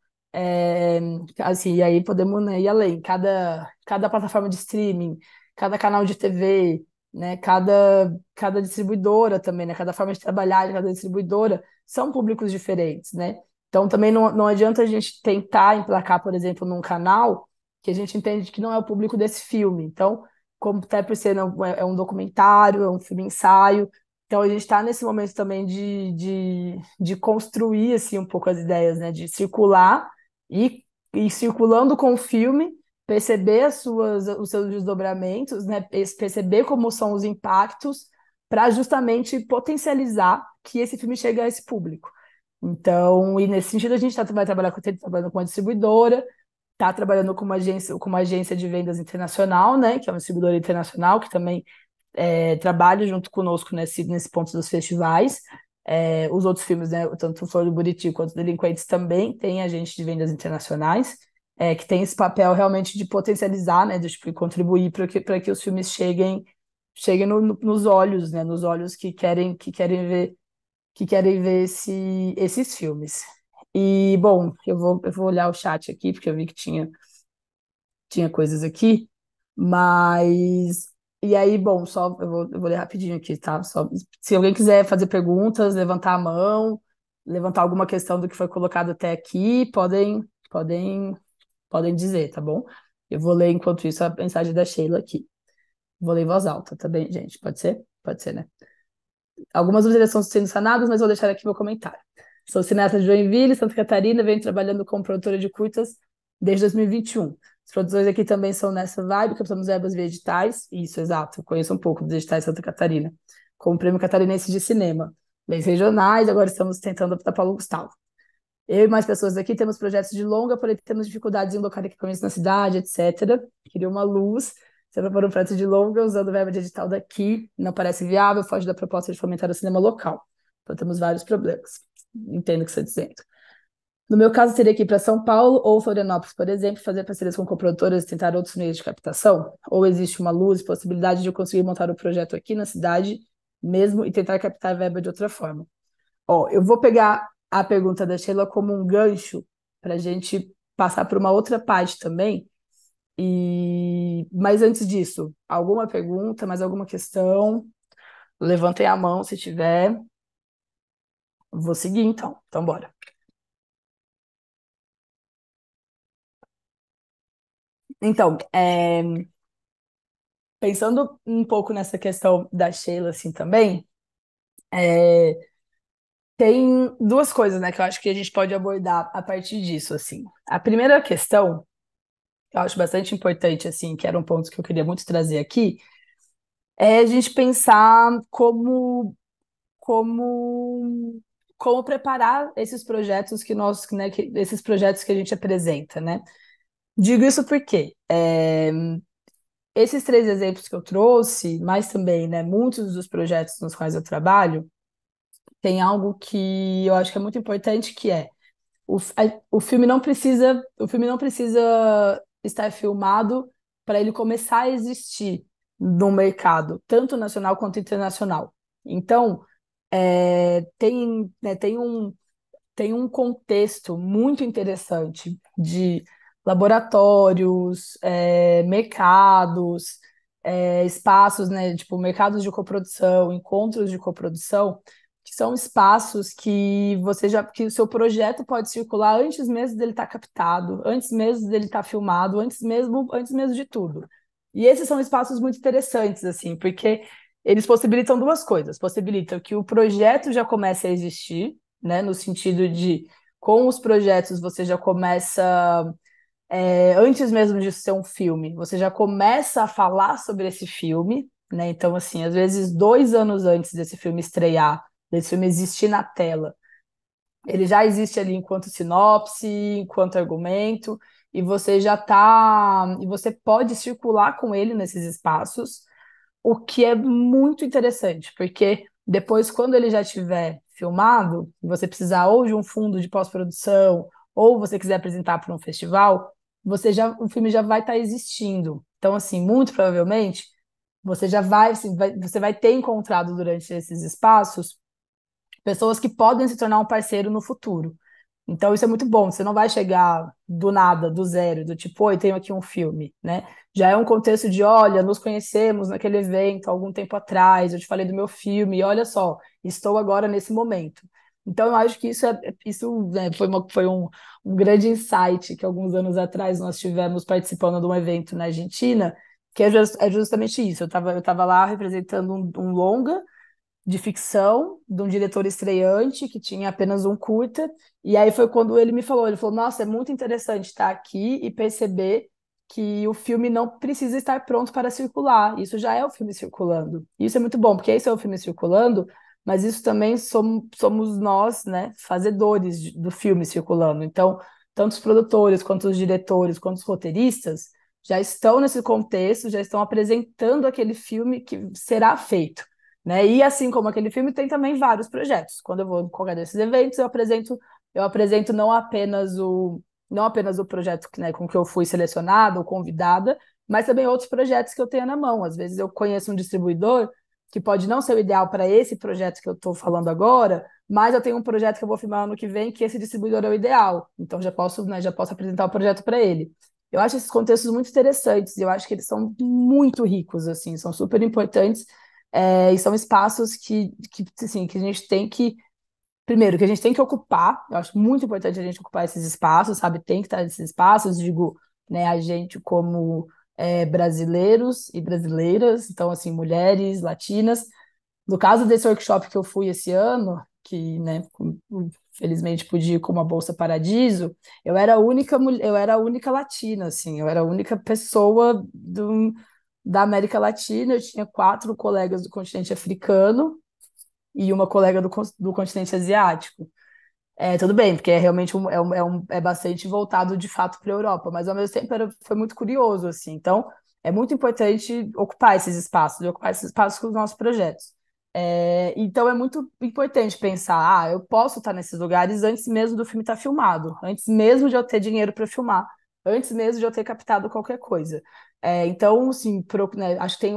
assim, e aí podemos, né, ir além, cada plataforma de streaming, cada canal de TV, né, cada distribuidora também, né, cada forma de trabalhar de cada distribuidora, são públicos diferentes, né? Então também não adianta a gente tentar emplacar, por exemplo, num canal que a gente entende que não é o público desse filme. Então, como até por ser é um documentário, é um filme ensaio, então a gente está nesse momento também de construir assim, um pouco as ideias, né? De circular e circulando com o filme, perceber os seus desdobramentos, né? Perceber como são os impactos, para justamente potencializar que esse filme chegue a esse público. Então, e nesse sentido, a gente vai trabalhar trabalhando com uma distribuidora, está trabalhando com uma agência de vendas internacional, né? Que é uma distribuidora internacional, que também trabalha junto conosco nesse ponto dos festivais. Os outros filmes, né? Tanto o Flor do Buriti quanto Delinquentes também têm agentes de vendas internacionais, que tem esse papel realmente de potencializar, né? De tipo, contribuir para que os filmes cheguem nos olhos, né? Nos olhos que querem ver esses filmes. E, bom, eu vou olhar o chat aqui, porque eu vi que tinha coisas aqui, mas. E aí, bom, só eu vou ler rapidinho aqui, tá? Só, se alguém quiser fazer perguntas, levantar a mão, levantar alguma questão do que foi colocado até aqui, podem dizer, tá bom? Eu vou ler, enquanto isso, a mensagem da Sheila aqui. Vou ler em voz alta, tá bem, gente? Pode ser? Pode ser, né? Algumas dúvidas estão sendo sanadas, mas vou deixar aqui meu comentário. Sou cineasta de Joinville, Santa Catarina, venho trabalhando como produtora de curtas desde 2021. As produções aqui também são nessa vibe, captamos verbas via editais. Isso, exato, eu conheço um pouco dos editais de Santa Catarina, como Prêmio Catarinense de Cinema. Leis regionais, agora estamos tentando optar Paulo Gustavo. Eu e mais pessoas aqui temos projetos de longa, porém temos dificuldades em locar equipamentos na cidade, etc. Queria uma luz. Você propor um projeto de longa usando o verba de edital daqui, não parece viável, foge da proposta de fomentar o cinema local. Então temos vários problemas. Entendo o que você está dizendo. No meu caso, teria que ir para São Paulo ou Florianópolis, por exemplo, fazer parcerias com coprodutoras e tentar outros meios de captação? Ou existe uma luz e possibilidade de eu conseguir montar o projeto aqui na cidade mesmo e tentar captar a verba de outra forma? Eu vou pegar a pergunta da Sheila como um gancho para a gente passar por uma outra parte também. Mas antes disso, alguma pergunta, mais alguma questão? Levantem a mão se tiver. Vou seguir então. Então, bora. Então, pensando um pouco nessa questão da Sheila, assim, também, tem duas coisas, né, que eu acho que a gente pode abordar a partir disso, assim. A primeira questão, que eu acho bastante importante, assim, que era um ponto que eu queria muito trazer aqui, é a gente pensar como preparar esses projetos esses projetos que a gente apresenta, né? Digo isso porque esses 3 exemplos que eu trouxe, mas também, né, muitos dos projetos nos quais eu trabalho, tem algo que eu acho que é muito importante, que é o filme não precisa estar filmado para ele começar a existir no mercado, tanto nacional quanto internacional. Então, tem um contexto muito interessante de laboratórios, mercados, espaços, né, tipo mercados de coprodução, encontros de coprodução, que são espaços que o seu projeto pode circular antes mesmo dele estar captado, antes mesmo dele estar filmado, antes mesmo de tudo. E esses são espaços muito interessantes, assim, porque eles possibilitam duas coisas. Possibilitam que o projeto já comece a existir, né, no sentido de, com os projetos, você já começa, antes mesmo de ser um filme, você já começa a falar sobre esse filme, né? Então, assim, às vezes 2 anos antes desse filme estrear, desse filme existir na tela, ele já existe ali enquanto sinopse, enquanto argumento, e você pode circular com ele nesses espaços, o que é muito interessante, porque depois, quando ele já estiver filmado, você precisar ou de um fundo de pós-produção, ou você quiser apresentar para um festival, o filme já vai estar existindo. Então, assim, muito provavelmente, você já vai, assim, você vai ter encontrado durante esses espaços pessoas que podem se tornar um parceiro no futuro. Então, isso é muito bom. Você não vai chegar do nada, do zero, do tipo, oi, tenho aqui um filme, né? Já é um contexto de, olha, nos conhecemos naquele evento algum tempo atrás, eu te falei do meu filme, e olha só, estou agora nesse momento. Então, eu acho que né, foi um grande insight que alguns anos atrás nós tivemos participando de um evento na Argentina, que é justamente isso. Eu tava lá representando um longa, de ficção, de um diretor estreante que tinha apenas um curta, e aí foi quando ele falou, nossa, é muito interessante estar aqui e perceber que o filme não precisa estar pronto para circular, isso já é o filme circulando. Isso é muito bom, porque isso é o filme circulando, mas isso também somos nós, né, fazedores do filme circulando. Então, tanto os produtores, quanto os diretores, quanto os roteiristas já estão nesse contexto, já estão apresentando aquele filme que será feito, né? E assim como aquele filme, tem também vários projetos. Quando eu vou em qualquer desses eventos, eu apresento não apenas o projeto, né, com que eu fui selecionada ou convidada, mas também outros projetos que eu tenho na mão. Às vezes eu conheço um distribuidor que pode não ser o ideal para esse projeto que eu estou falando agora, mas eu tenho um projeto que eu vou filmar ano que vem que esse distribuidor é o ideal. Então né, já posso apresentar o projeto para ele. Eu acho esses contextos muito interessantes, e eu acho que eles são muito ricos, assim, são super importantes, e são espaços assim, que a gente tem que, primeiro, que a gente tem que ocupar. Eu acho muito importante a gente ocupar esses espaços, sabe? Tem que estar nesses espaços, digo, né, a gente como brasileiros e brasileiras, então, assim, mulheres, latinas. No caso desse workshop que eu fui esse ano, que, né, felizmente pude ir com uma Bolsa Paradiso, eu era a única mulher, eu era a única latina, assim, eu era a única pessoa da América Latina. Eu tinha 4 colegas do continente africano e uma colega do continente asiático. Tudo bem, porque é realmente é bastante voltado de fato para a Europa, mas ao mesmo tempo foi muito curioso, assim. Então, é muito importante ocupar esses espaços, e ocupar esses espaços com os nossos projetos. Então, é muito importante pensar, eu posso estar nesses lugares antes mesmo do filme estar filmado, antes mesmo de eu ter dinheiro para filmar, antes mesmo de eu ter captado qualquer coisa. Então, assim, né, acho que tem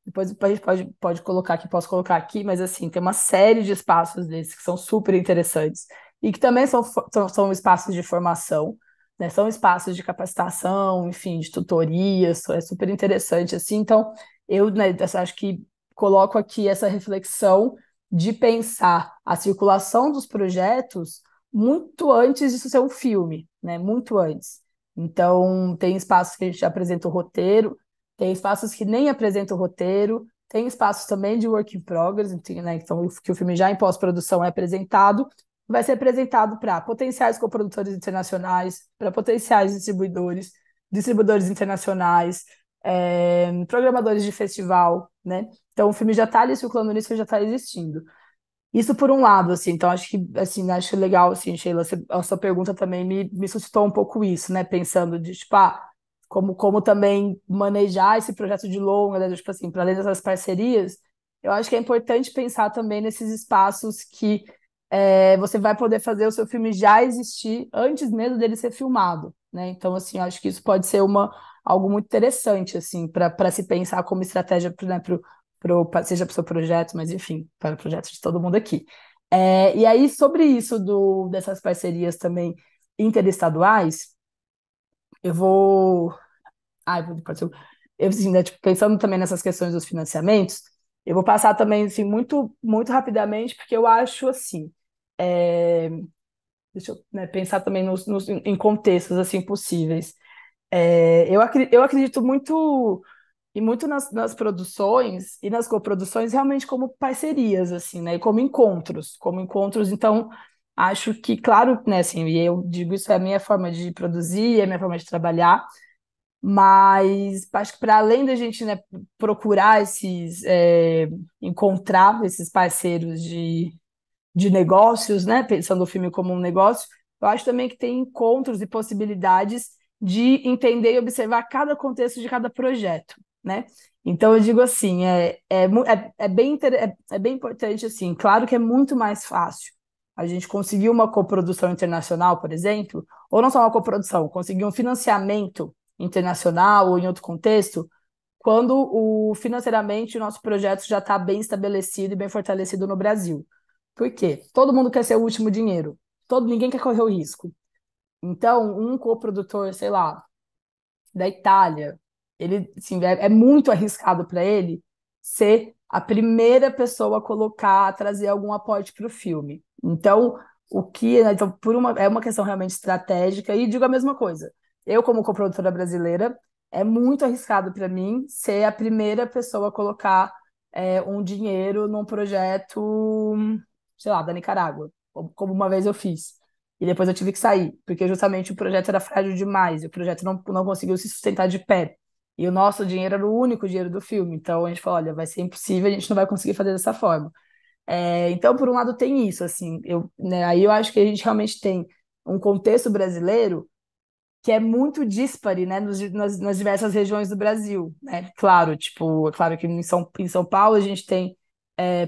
depois a gente pode colocar aqui, posso colocar aqui, mas assim, tem uma série de espaços desses que são super interessantes e que também são espaços de formação, né? São espaços de capacitação, enfim, de tutorias, é super interessante, assim. Então, eu, né, acho que coloco aqui essa reflexão de pensar a circulação dos projetos muito antes disso ser um filme, né? Muito antes. Então, tem espaços que a gente apresenta o roteiro, tem espaços que nem apresentam o roteiro, tem espaços também de work in progress, né? Então, que o filme já em pós-produção é apresentado, vai ser apresentado para potenciais coprodutores internacionais, para potenciais distribuidores internacionais, programadores de festival, né? Então, o filme já está ali circulando nisso, já está existindo. Isso por um lado, assim, então acho que, assim, acho legal, assim, Sheila, a sua pergunta também me suscitou um pouco isso, né, pensando de, tipo, como também manejar esse projeto de longa, né, tipo assim, para além dessas parcerias, eu acho que é importante pensar também nesses espaços que você vai poder fazer o seu filme já existir antes mesmo dele ser filmado, né? Então, assim, eu acho que isso pode ser algo muito interessante, assim, para se pensar como estratégia, né, seja para o seu projeto, mas enfim, para o projeto de todo mundo aqui. E aí, sobre isso dessas parcerias também interestaduais, eu vou. Pode ser. Assim, né, tipo, pensando também nessas questões dos financiamentos, eu vou passar também assim, muito, muito rapidamente, porque eu acho assim. é, Deixa eu, né, pensar também em contextos assim possíveis. Eu acredito muito e muito nas produções e nas coproduções realmente como parcerias, assim, né? E como encontros. Então, acho que, claro, né, assim, e eu digo isso é a minha forma de produzir, é a minha forma de trabalhar, mas acho que para além da gente, né, procurar encontrar esses parceiros de negócios, né, pensando o filme como um negócio, eu acho também que tem encontros e possibilidades de entender e observar cada contexto de cada projeto, né? Então eu digo assim, é bem importante assim, claro que é muito mais fácil a gente conseguir uma coprodução internacional, por exemplo, ou não só uma coprodução, conseguir um financiamento internacional ou em outro contexto, quando financeiramente o nosso projeto já está bem estabelecido e bem fortalecido no Brasil. Por quê? Todo mundo quer ser o último dinheiro. Ninguém quer correr o risco. Então, um coprodutor, sei lá, da Itália, ele, assim, é muito arriscado para ele ser a primeira pessoa a colocar, a trazer algum aporte para o filme. Então, né, então, é uma questão realmente estratégica, e digo a mesma coisa. Eu, como coprodutora brasileira, é muito arriscado para mim ser a primeira pessoa a colocar um dinheiro num projeto, sei lá, da Nicarágua, como uma vez eu fiz. E depois eu tive que sair, porque justamente o projeto era frágil demais, e o projeto não conseguiu se sustentar de pé. E o nosso dinheiro era o único dinheiro do filme. Então a gente falou, olha, vai ser impossível, a gente não vai conseguir fazer dessa forma. Então, por um lado, tem isso, assim, né, aí eu acho que a gente realmente tem um contexto brasileiro que é muito díspare, né, nas diversas regiões do Brasil, né? Claro, tipo, é claro que em São Paulo a gente tem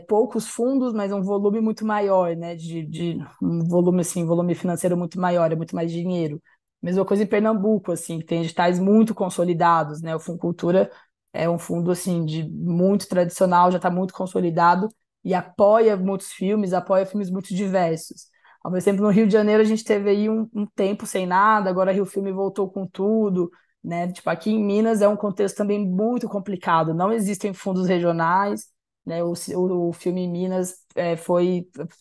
poucos fundos, mas um volume muito maior, né, de um volume assim, volume financeiro muito maior, é muito mais dinheiro. Mesma coisa em Pernambuco, assim, que tem editais muito consolidados, né? O Fundo Cultura é um fundo assim de muito tradicional, já está muito consolidado e apoia muitos filmes, apoia filmes muito diversos. Ao mesmo tempo, no Rio de Janeiro, a gente teve aí um tempo sem nada, agora Rio Filme voltou com tudo, né? Tipo, aqui em Minas é um contexto também muito complicado, não existem fundos regionais, né? O filme em Minas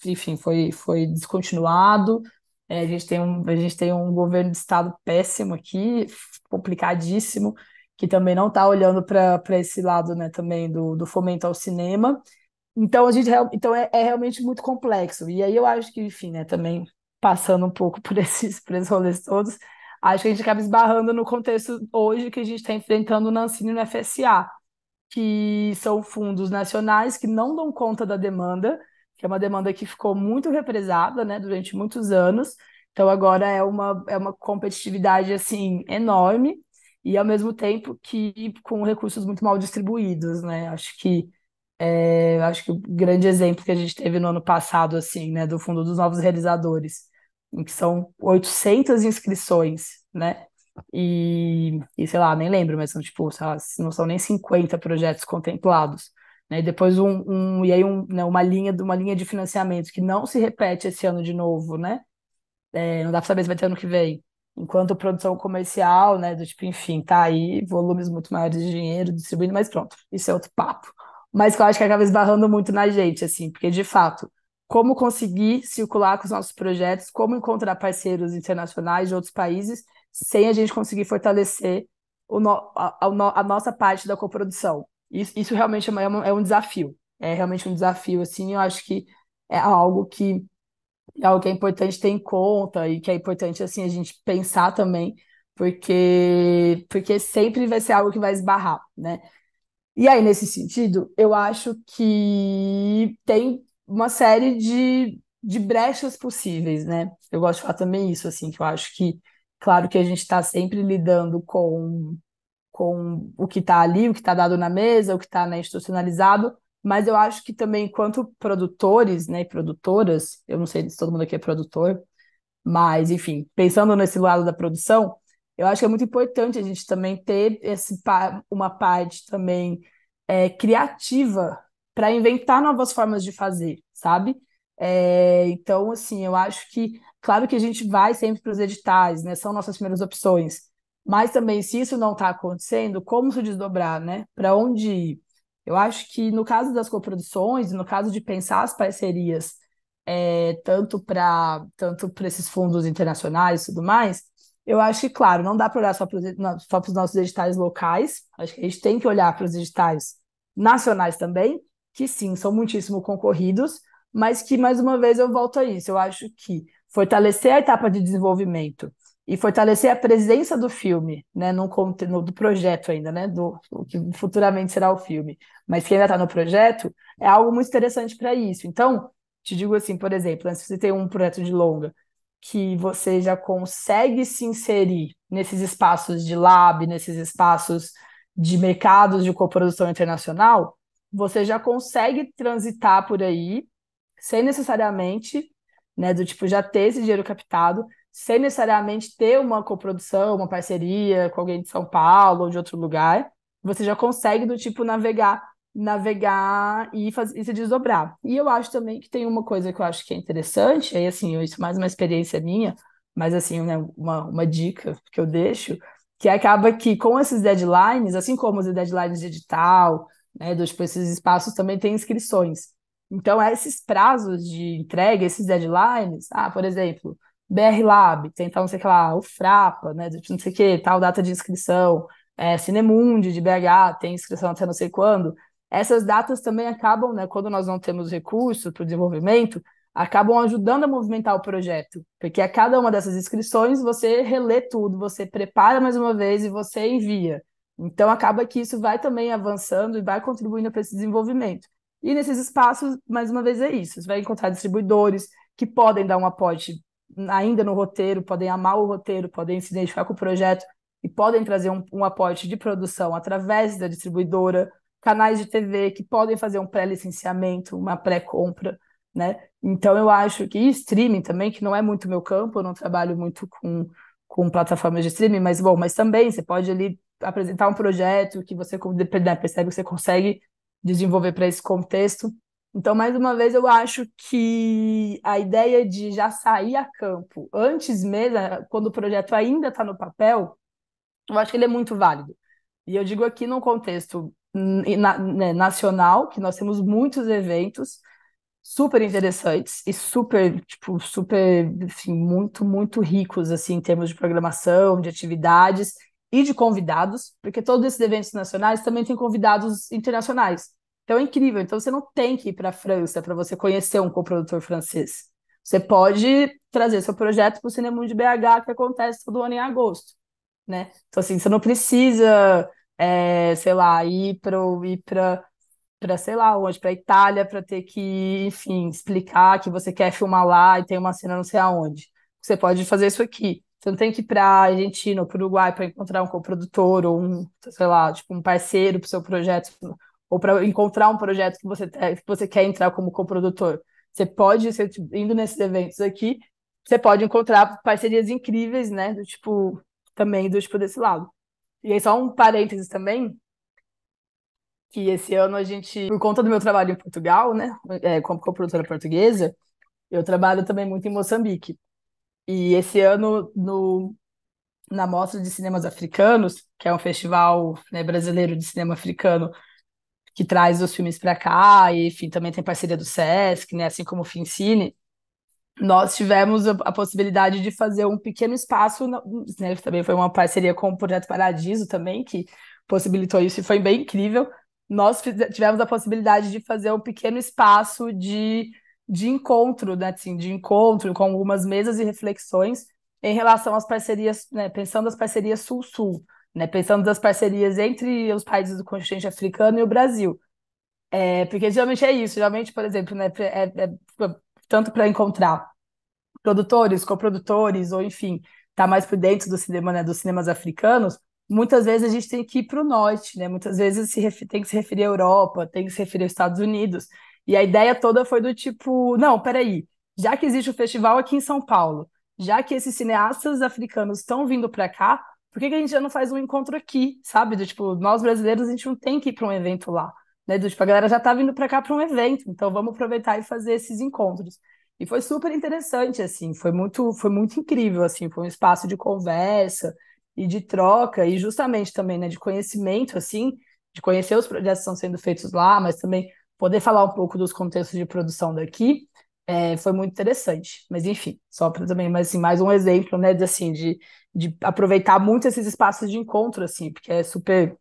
enfim, foi descontinuado. A gente tem um governo de estado péssimo aqui, complicadíssimo, que também não está olhando para esse lado, né, também do fomento ao cinema. Então, então é realmente muito complexo. E aí eu acho que, enfim, né, também passando um pouco por esses rolês todos, acho que a gente acaba esbarrando no contexto hoje que a gente está enfrentando na Ancine e no FSA, que são fundos nacionais que não dão conta da demanda, que é uma demanda que ficou muito represada, né, durante muitos anos. Então agora é uma competitividade assim enorme e ao mesmo tempo que com recursos muito mal distribuídos, né? Acho que o grande exemplo que a gente teve no ano passado, assim, né, do Fundo dos Novos Realizadores, em que são 800 inscrições, né? Sei lá, nem lembro, mas são tipo, sei lá, não são nem 50 projetos contemplados, né? E depois né, uma linha de financiamento que não se repete esse ano de novo, né? Não dá para saber se vai ter ano que vem. Enquanto produção comercial, né, do tipo, enfim, tá aí, volumes muito maiores de dinheiro distribuindo, mas pronto, isso é outro papo. Mas que eu acho que acaba esbarrando muito na gente, assim, porque de fato, como conseguir circular com os nossos projetos, como encontrar parceiros internacionais de outros países, sem a gente conseguir fortalecer a nossa parte da coprodução. Isso realmente é um desafio. É realmente um desafio, assim, eu acho que é algo que é algo que é importante ter em conta e que é importante assim a gente pensar também, porque sempre vai ser algo que vai esbarrar, né? E aí, nesse sentido, eu acho que tem uma série de brechas possíveis, né? Eu gosto de falar também isso, assim, que eu acho que, claro que a gente está sempre lidando com o que está ali, o que está dado na mesa, o que está, né, institucionalizado, mas eu acho que também, enquanto produtores, né, e produtoras, eu não sei se todo mundo aqui é produtor, mas, enfim, pensando nesse lado da produção, eu acho que é muito importante a gente também ter uma parte também criativa para inventar novas formas de fazer, sabe? Então, assim, eu acho que, claro que a gente vai sempre para os editais, né? São nossas primeiras opções, mas também, se isso não está acontecendo, como se desdobrar, né? Para onde ir? Eu acho que no caso das coproduções, no caso de pensar as parcerias, tanto para esses fundos internacionais e tudo mais, eu acho que, claro, não dá para olhar só para os nossos editais locais, acho que a gente tem que olhar para os editais nacionais também, que sim, são muitíssimo concorridos, mas que, mais uma vez, eu volto a isso. Eu acho que fortalecer a etapa de desenvolvimento e fortalecer a presença do filme, né, do projeto ainda, né, o que futuramente será o filme, mas que ainda está no projeto, é algo muito interessante para isso. Então, te digo assim, por exemplo, né, se você tem um projeto de longa que você já consegue se inserir nesses espaços de lab, nesses espaços de mercados de coprodução internacional, você já consegue transitar por aí sem necessariamente, né, do tipo já ter esse dinheiro captado, sem necessariamente ter uma coprodução, uma parceria com alguém de São Paulo ou de outro lugar, você já consegue do tipo navegar e se desdobrar. E eu acho também que tem uma coisa que eu acho que é interessante, aí assim, isso mais uma experiência minha, mas assim, né, uma dica que eu deixo, que acaba que com esses deadlines, assim como os deadlines de edital, né, tipo, esses espaços também têm inscrições. Então, esses prazos de entrega, esses deadlines, por exemplo, BR Lab, tem tal, não sei o que lá, o Frapa, né, não sei o que, tal data de inscrição, Cinemundi de BH, tem inscrição até não sei quando. Essas datas também acabam, né, quando nós não temos recursos para o desenvolvimento, acabam ajudando a movimentar o projeto, porque a cada uma dessas inscrições você relê tudo, você prepara mais uma vez e você envia. Então, acaba que isso vai também avançando e vai contribuindo para esse desenvolvimento. E nesses espaços, mais uma vez, é isso. Você vai encontrar distribuidores que podem dar um aporte ainda no roteiro, podem amar o roteiro, podem se identificar com o projeto e podem trazer um aporte de produção através da distribuidora, canais de TV que podem fazer um pré-licenciamento, uma pré-compra, né? Então, eu acho que streaming também, que não é muito meu campo, eu não trabalho muito com plataformas de streaming, mas também você pode ali apresentar um projeto que você percebe que você consegue desenvolver para esse contexto. Então, mais uma vez, eu acho que a ideia de já sair a campo antes mesmo, quando o projeto ainda está no papel, eu acho que ele é muito válido. E eu digo aqui num contexto nacional, que nós temos muitos eventos super interessantes e super, assim, muito, muito ricos, assim, em termos de programação, de atividades e de convidados, porque todos esses eventos nacionais também têm convidados internacionais. Então é incrível. Então você não tem que ir para a França para você conhecer um coprodutor francês. Você pode trazer seu projeto para o Cinemundo de BH, que acontece todo ano em agosto, né? Então, assim, você não precisa, sei lá, ir para sei lá onde, para Itália, para ter que, enfim, explicar que você quer filmar lá e tem uma cena não sei aonde. Você pode fazer isso aqui. Você não tem que ir para a Argentina ou para o Uruguai para encontrar um coprodutor ou sei lá, tipo, um parceiro para o seu projeto, ou para encontrar um projeto que você quer entrar como coprodutor. Você pode, indo nesses eventos aqui, você pode encontrar parcerias incríveis, né, também do tipo desse lado. E aí, só um parênteses também, que esse ano a gente, por conta do meu trabalho em Portugal, né, como coprodutora portuguesa, eu trabalho também muito em Moçambique. E esse ano, na Mostra de Cinemas Africanos, que é um festival, né, brasileiro de cinema africano, que traz os filmes para cá, e enfim, também tem parceria do Sesc, né, assim como o Fincine, nós tivemos a possibilidade de fazer um pequeno espaço, né, também foi uma parceria com o Projeto Paradiso também, que possibilitou isso e foi bem incrível. Nós tivemos a possibilidade de fazer um pequeno espaço de encontro, né, assim, de encontro com algumas mesas e reflexões em relação às parcerias, né, pensando as parcerias Sul-Sul, né, pensando das parcerias entre os países do continente africano e o Brasil. Porque geralmente é isso, geralmente, por exemplo, né, tanto para encontrar produtores, coprodutores, ou enfim, tá mais por dentro do cinema, né, dos cinemas africanos, muitas vezes a gente tem que ir para o norte, né? Muitas vezes tem que se referir à Europa, tem que se referir aos Estados Unidos. E a ideia toda foi do tipo, não, peraí, já que existe o festival aqui em São Paulo, já que esses cineastas africanos estão vindo para cá, por que que a gente já não faz um encontro aqui, sabe? Do tipo, nós brasileiros, a gente não tem que ir para um evento lá, né? Do tipo, a galera já tá vindo para cá para um evento, então vamos aproveitar e fazer esses encontros. E foi super interessante, assim, foi muito incrível, assim, foi um espaço de conversa e de troca, e justamente também, né, de conhecimento, assim, de conhecer os projetos que estão sendo feitos lá, mas também poder falar um pouco dos contextos de produção daqui, foi muito interessante. Mas, enfim, só para também, mas, assim, mais um exemplo, né, de, assim, de aproveitar muito esses espaços de encontro, assim, porque é super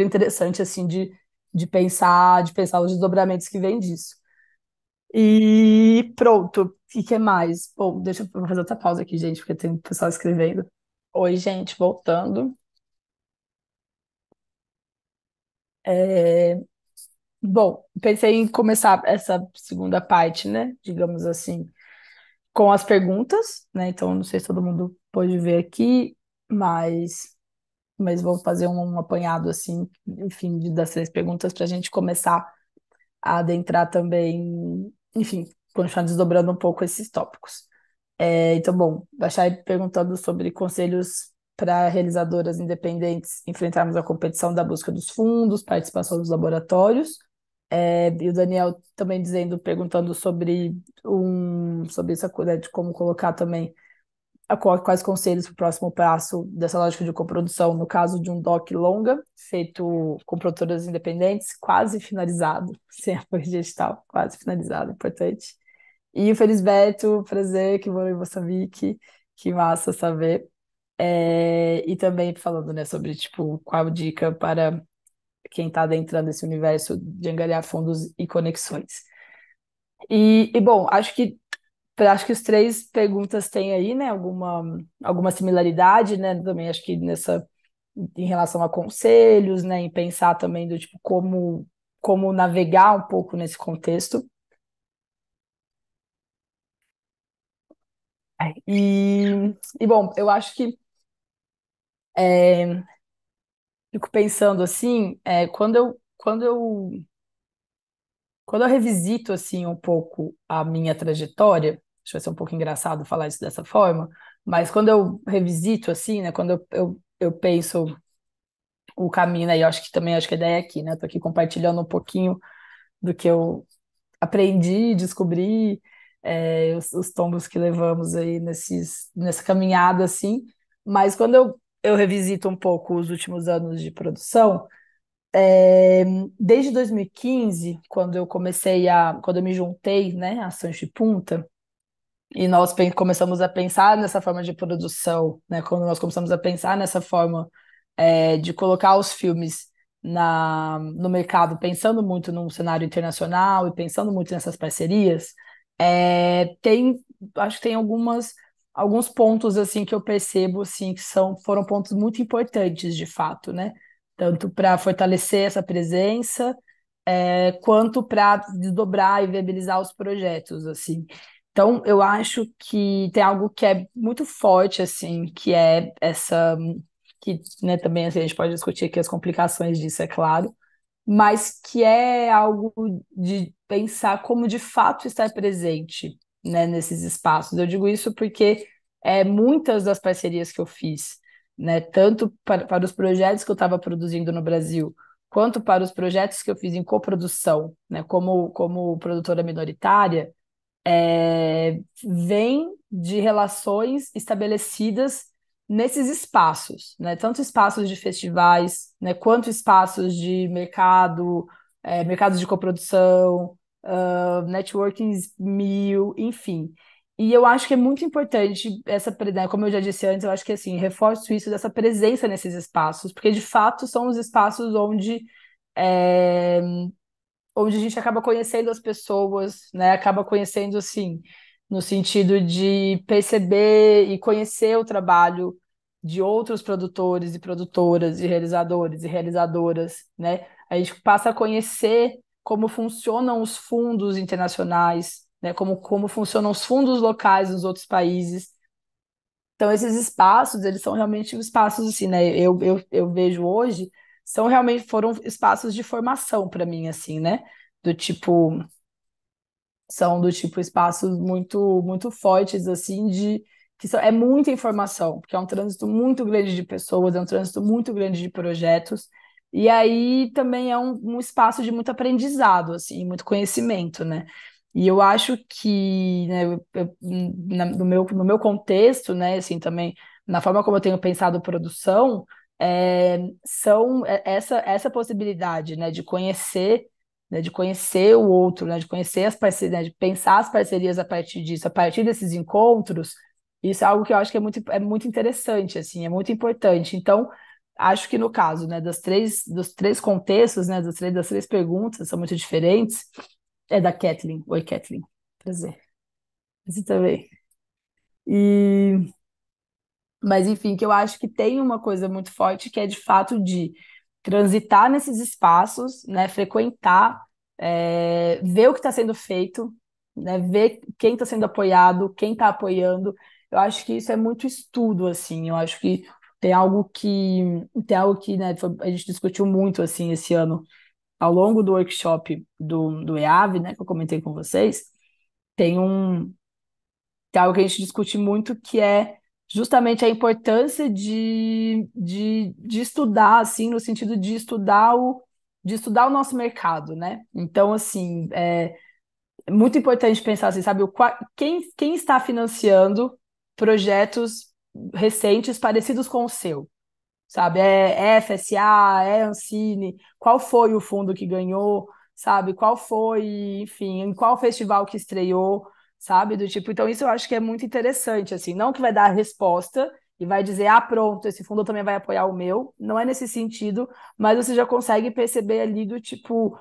interessante, assim, de pensar os desdobramentos que vêm disso. E pronto, o que mais? Bom, deixa eu fazer outra pausa aqui, gente, porque tem pessoal escrevendo. Oi, gente, voltando. É, Bom, pensei em começar essa segunda parte, né? Digamos assim, com as perguntas, né? Então, não sei se todo mundo pode ver aqui, mas vou fazer um apanhado, assim, enfim, das três perguntas para a gente começar a adentrar também, enfim, continuar desdobrando um pouco esses tópicos. Então, bom, Bachai perguntando sobre conselhos para realizadoras independentes enfrentarmos a competição da busca dos fundos, participação dos laboratórios. E o Daniel também perguntando sobre essa coisa de como colocar também quais conselhos para o próximo passo dessa lógica de coprodução, no caso de um doc longa, feito com produtoras independentes, quase finalizado, sem apoio de edital, quase finalizado, importante. E o Felisberto, prazer, que mora em Moçambique, que massa saber. E também falando, né, sobre, tipo, qual dica para quem está adentrando esse universo de angariar fundos e conexões. Bom, acho que as três perguntas têm aí, né, alguma similaridade, né, também acho que em relação a conselhos, né, em pensar também do tipo como navegar um pouco nesse contexto. Bom, eu acho que é, fico pensando assim, quando eu revisito assim um pouco a minha trajetória, acho que vai ser um pouco engraçado falar isso dessa forma, mas quando eu revisito assim, né, quando eu penso o caminho, né, e eu acho que a ideia é aqui, né, tô aqui compartilhando um pouquinho do que eu aprendi, descobri, os tombos que levamos aí nessa caminhada assim, mas quando eu revisito um pouco os últimos anos de produção, desde 2015, quando eu me juntei, né, a Sancho e Punta, e nós começamos a pensar nessa forma de produção, né, quando nós começamos a pensar nessa forma de colocar os filmes no mercado, pensando muito num cenário internacional e pensando muito nessas parcerias, acho que tem alguns pontos assim que eu percebo assim que foram pontos muito importantes de fato, né? Tanto para fortalecer essa presença, quanto para desdobrar e viabilizar os projetos, assim. Então, eu acho que tem algo que é muito forte, assim, que é que, né, também assim, a gente pode discutir aqui as complicações disso, é claro, mas que é algo de pensar como de fato estar presente, né, nesses espaços. Eu digo isso porque muitas das parcerias que eu fiz, né, tanto para os projetos que eu estava produzindo no Brasil, quanto para os projetos que eu fiz em coprodução, né, como produtora minoritária, vem de relações estabelecidas nesses espaços, né? Tanto espaços de festivais, né, quanto espaços de mercados de coprodução, networkings mil, enfim. E eu acho que é muito importante né, como eu já disse antes, eu acho que assim, reforço isso dessa presença nesses espaços, porque de fato são os espaços é, onde a gente acaba conhecendo as pessoas, né? Acaba conhecendo, assim, no sentido de perceber e conhecer o trabalho de outros produtores e produtoras, e realizadores e realizadoras, né? A gente passa a conhecer como funcionam os fundos internacionais, né? Como funcionam os fundos locais nos outros países. Então, esses espaços, eles são realmente espaços, assim, né? Eu vejo hoje, foram espaços de formação para mim, assim, né? Do tipo, são do tipo espaços muito, muito fortes, assim, é muita informação, porque é um trânsito muito grande de pessoas, é um trânsito muito grande de projetos, e aí também é um espaço de muito aprendizado, assim, muito conhecimento, né? E eu acho que, né, no meu contexto, né, assim, também, na forma como eu tenho pensado produção, essa possibilidade, né, de conhecer o outro, né, de conhecer as parcerias, né, de pensar as parcerias a partir disso, a partir desses encontros, isso é algo que eu acho que é muito interessante, assim, é muito importante. Então, acho que no caso, né, dos três contextos, né, das três perguntas, são muito diferentes, é da Kathleen. Oi, Kathleen. Prazer. Você também. E, mas, enfim, que eu acho que tem uma coisa muito forte que é de fato de transitar nesses espaços, né, frequentar, ver o que está sendo feito, né, ver quem está sendo apoiado, quem está apoiando. Eu acho que isso é muito estudo, assim. Eu acho que tem algo que, né, a gente discutiu muito assim esse ano ao longo do workshop do EAV, né, que eu comentei com vocês. Tem um Tem algo que a gente discute muito, que é justamente a importância de estudar, assim, no sentido de estudar o nosso mercado, né? Então, assim, é muito importante pensar assim, sabe, quem está financiando projetos recentes parecidos com o seu, sabe? É FSA, é Ancine, qual foi o fundo que ganhou, sabe? Qual foi, enfim, em qual festival que estreou, sabe? Do tipo, então isso eu acho que é muito interessante, assim, não que vai dar a resposta e vai dizer, ah, pronto, esse fundo também vai apoiar o meu, não é nesse sentido, mas você já consegue perceber ali do tipo,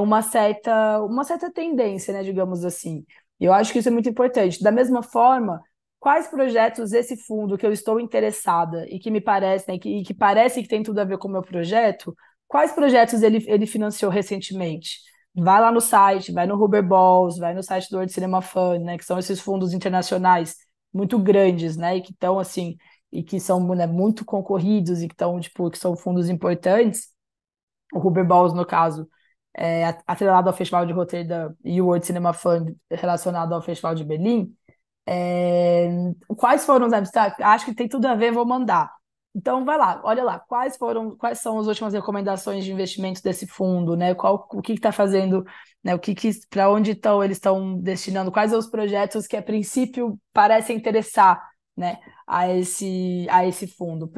uma certa tendência, né, digamos assim. E eu acho que isso é muito importante. Da mesma forma, quais projetos esse fundo que eu estou interessada e que me parece, né, que parece que tem tudo a ver com o meu projeto, quais projetos ele financiou recentemente? Vai lá no site, vai no Huber Balls, vai no site do World Cinema Fund, né, que são esses fundos internacionais muito grandes, né, e que estão assim, e que são, né, muito concorridos e que estão, tipo, que são fundos importantes. O Huber Balls, no caso, atrelado ao Festival de Roterdã, e o World Cinema Fund relacionado ao Festival de Berlim. É, quais foram os abstratos? Acho que tem tudo a ver, vou mandar. Então, vai lá, olha lá, quais são as últimas recomendações de investimento desse fundo, né? O que está fazendo, né? Para onde eles estão destinando, quais são os projetos que a princípio parecem interessar, né, a esse fundo.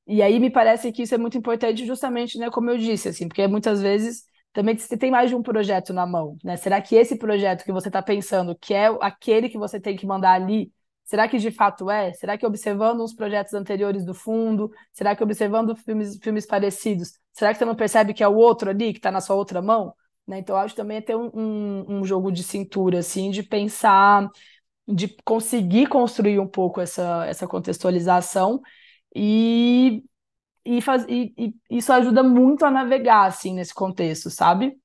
E aí me parece que isso é muito importante justamente, né, como eu disse, assim, porque muitas vezes também você tem mais de um projeto na mão, né? Será que esse projeto que você está pensando, que é aquele que você tem que mandar ali, será que de fato é? Será que observando os projetos anteriores do fundo, será que observando filmes parecidos, será que você não percebe que é o outro ali, que está na sua outra mão? Né? Então, eu acho também é ter um jogo de cintura, assim, de pensar, de conseguir construir um pouco essa contextualização e e isso ajuda muito a navegar, assim, nesse contexto, sabe?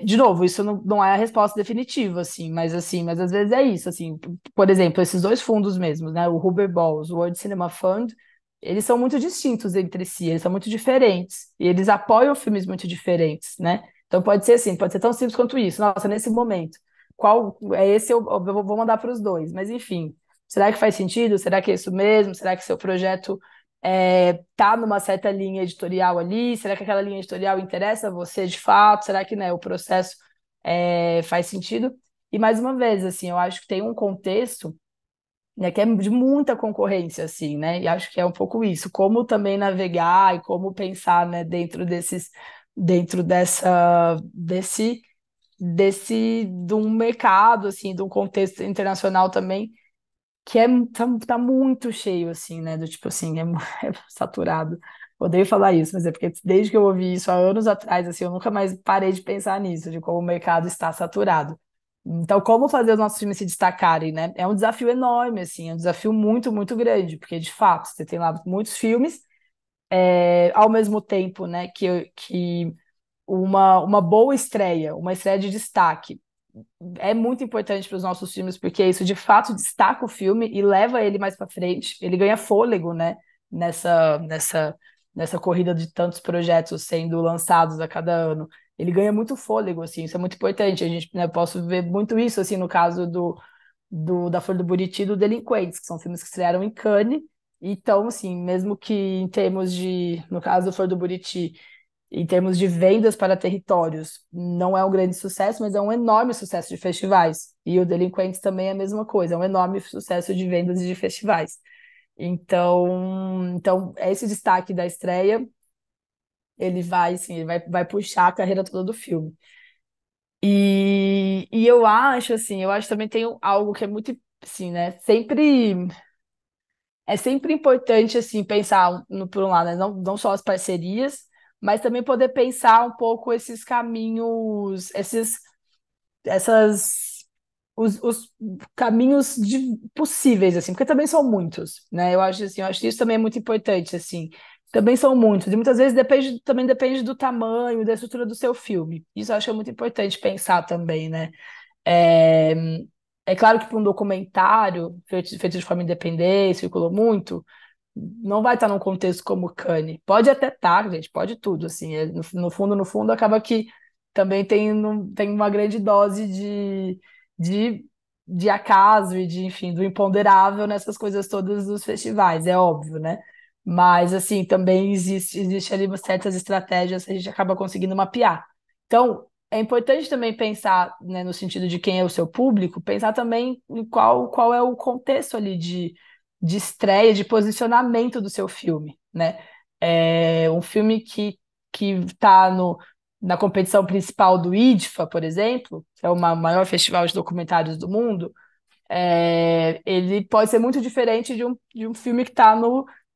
De novo, isso não é a resposta definitiva, assim, mas às vezes é isso, assim. Por exemplo, esses dois fundos mesmos, né? O Huber Balls, o World Cinema Fund, eles são muito distintos entre si, eles são muito diferentes, e eles apoiam filmes muito diferentes, né? Então pode ser assim, pode ser tão simples quanto isso. Nossa, nesse momento, qual é esse? Eu vou mandar para os dois, mas enfim, será que faz sentido? Será que é isso mesmo? Será que seu projeto tá numa certa linha editorial ali? Será que aquela linha editorial interessa a você de fato? Será que, né, o processo faz sentido? E mais uma vez, assim, eu acho que tem um contexto, né, que é de muita concorrência, assim, né? E acho que é um pouco isso, como também navegar e como pensar, né, dentro de um mercado, assim, de um contexto internacional também tá muito cheio, assim, né? Do tipo assim, é saturado. Odeio falar isso, mas é porque desde que eu ouvi isso há anos atrás, assim, eu nunca mais parei de pensar nisso, de como o mercado está saturado. Então, como fazer os nossos filmes se destacarem, né? É um desafio enorme, assim, é um desafio muito, muito grande, porque de fato você tem lá muitos filmes, ao mesmo tempo, né, que uma boa estreia, uma estreia de destaque, é muito importante para os nossos filmes, porque isso de fato destaca o filme e leva ele mais para frente. Ele ganha fôlego, né? Nessa, nessa, nessa corrida de tantos projetos sendo lançados a cada ano. Ele ganha muito fôlego, assim, isso é muito importante. A gente, né, posso ver muito isso, assim, no caso da Flor do Buriti e do Delinquentes, que são filmes que estrearam em Cannes. Então, assim, mesmo que em termos de, no caso do Flor do Buriti, em termos de vendas para territórios, não é um grande sucesso, mas é um enorme sucesso de festivais. E o Delinquentes também é a mesma coisa, é um enorme sucesso de vendas e de festivais. Então esse destaque da estreia, ele vai, assim, vai puxar a carreira toda do filme. E eu acho, assim, eu acho que também tem algo que é muito, assim, né, é sempre importante, assim, pensar, por um lado, né, não só as parcerias, mas também poder pensar um pouco esses caminhos, essas, os caminhos possíveis, assim, porque também são muitos, né? Eu acho que isso também é muito importante, assim, também são muitos, e muitas vezes também depende do tamanho, da estrutura do seu filme. Isso eu acho que é muito importante pensar também, né? É, é claro que para um documentário feito de forma independente, circulou muito, não vai estar num contexto como Cannes. Pode até estar, gente, pode tudo, assim. No fundo, acaba que também tem uma grande dose de, de acaso e de, enfim, do imponderável nessas coisas todas dos festivais, é óbvio, né? Mas, assim, também existe ali certas estratégias que a gente acaba conseguindo mapear. Então, é importante também pensar, né, no sentido de quem é o seu público, pensar também em qual é o contexto ali de estreia, de posicionamento do seu filme, né? É um filme que está na competição principal do IDFA, por exemplo, que é o maior festival de documentários do mundo, ele pode ser muito diferente de um filme que está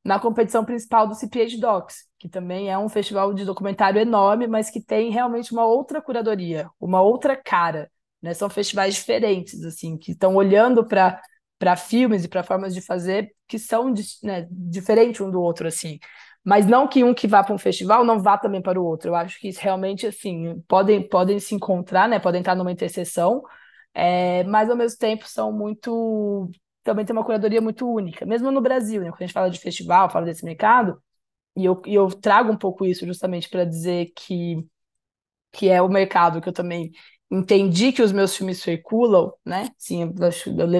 na competição principal do CPH Docs, que também é um festival de documentário enorme, mas que tem realmente uma outra curadoria, uma outra cara, né? São festivais diferentes, assim, que estão olhando para filmes e para formas de fazer que são, né, diferentes um do outro, assim. Mas não que um que vá para um festival não vá também para o outro. Eu acho que realmente, assim, podem se encontrar, né? Podem estar numa interseção, mas ao mesmo tempo são muito. Também tem uma curadoria muito única, mesmo no Brasil, né? Quando a gente fala de festival, fala desse mercado, e eu trago um pouco isso justamente para dizer que é o mercado que eu também entendi que os meus filmes circulam, né? Sim,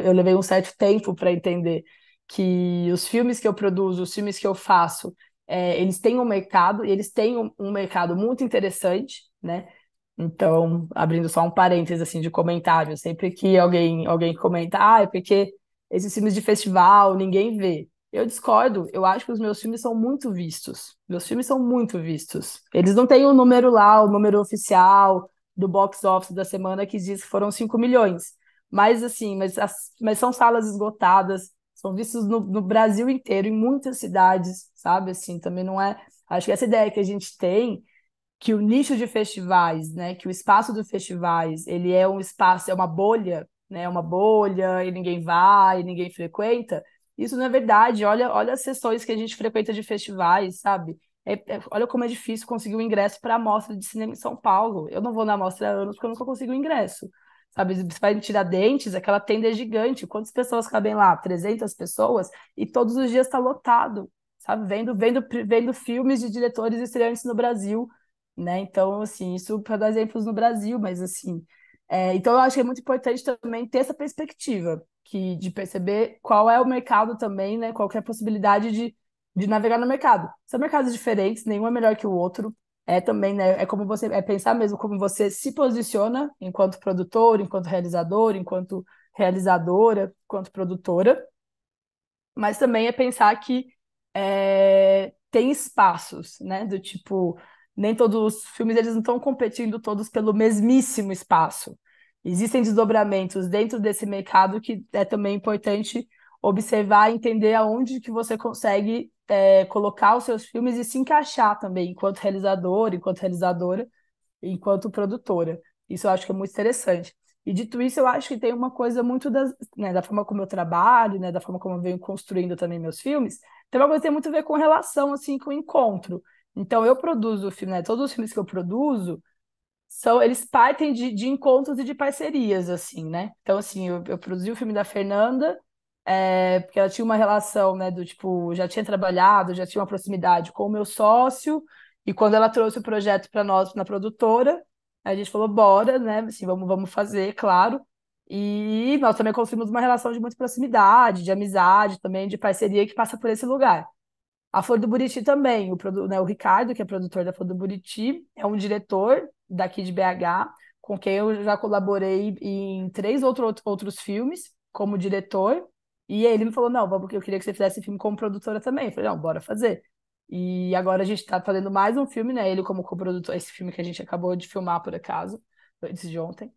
eu levei um certo tempo para entender que os filmes que eu produzo, os filmes que eu faço, eles têm um mercado, e eles têm um mercado muito interessante, né? Então, abrindo só um parênteses assim de comentário, sempre que alguém comenta, é porque esses filmes de festival ninguém vê. Eu discordo, eu acho que os meus filmes são muito vistos. Meus filmes são muito vistos. Eles não têm o número lá, o número oficial do box office da semana que diz que foram 5 milhões. Mas assim, mas são salas esgotadas, são vistos no Brasil inteiro, em muitas cidades, sabe? Assim, também não é. Acho que essa ideia que a gente tem que o nicho de festivais, né, que o espaço dos festivais, ele é um espaço, é uma bolha, né, uma bolha e ninguém vai, e ninguém frequenta. Isso não é verdade. Olha as sessões que a gente frequenta de festivais, sabe? Olha como é difícil conseguir um ingresso para a Mostra de Cinema em São Paulo. Eu não vou na Mostra há anos porque eu nunca consigo ingresso. Sabe, você vai em Tiradentes, aquela tenda é gigante. Quantas pessoas cabem lá? 300 pessoas? E todos os dias está lotado, sabe? Vendo filmes de diretores estreantes no Brasil, né? Então, assim, isso para dar exemplos no Brasil, mas assim, então eu acho que é muito importante também ter essa perspectiva, de perceber qual é o mercado também, né? Qual que é a possibilidade de navegar no mercado. São mercados diferentes, nenhum é melhor que o outro. É também, né? É pensar mesmo como você se posiciona enquanto produtor, enquanto realizador, enquanto realizadora, enquanto produtora, mas também é pensar que tem espaços, né? Do tipo, nem todos os filmes eles não estão competindo todos pelo mesmíssimo espaço. Existem desdobramentos dentro desse mercado que é também importante observar e entender aonde que você consegue colocar os seus filmes e se encaixar também enquanto realizador, enquanto realizadora, enquanto produtora. Isso eu acho que é muito interessante. E dito isso, eu acho que tem uma coisa muito da forma como eu trabalho, né, da forma como eu venho construindo também meus filmes, tem uma coisa que tem muito a ver com relação, assim, com o encontro. Então, eu produzo o filme, né, todos os filmes que eu produzo, eles partem de encontros e de parcerias, assim, né? Então, assim, eu produzi o filme da Fernanda, porque ela tinha uma relação, né, do tipo, já tinha trabalhado, já tinha uma proximidade com o meu sócio, e quando ela trouxe o projeto para nós, na produtora, a gente falou, bora, né, assim, vamos fazer, claro. E nós também construímos uma relação de muita proximidade, de amizade também, de parceria que passa por esse lugar. A Flor do Buriti também, o Ricardo, que é produtor da Flor do Buriti, é um diretor daqui de BH, com quem eu já colaborei em 3 outros filmes como diretor, e ele me falou, não, eu queria que você fizesse filme como produtora também. Eu falei, não, bora fazer. E agora a gente está fazendo mais um filme, né? Ele como coprodutor, esse filme que a gente acabou de filmar, por acaso, antes de ontem.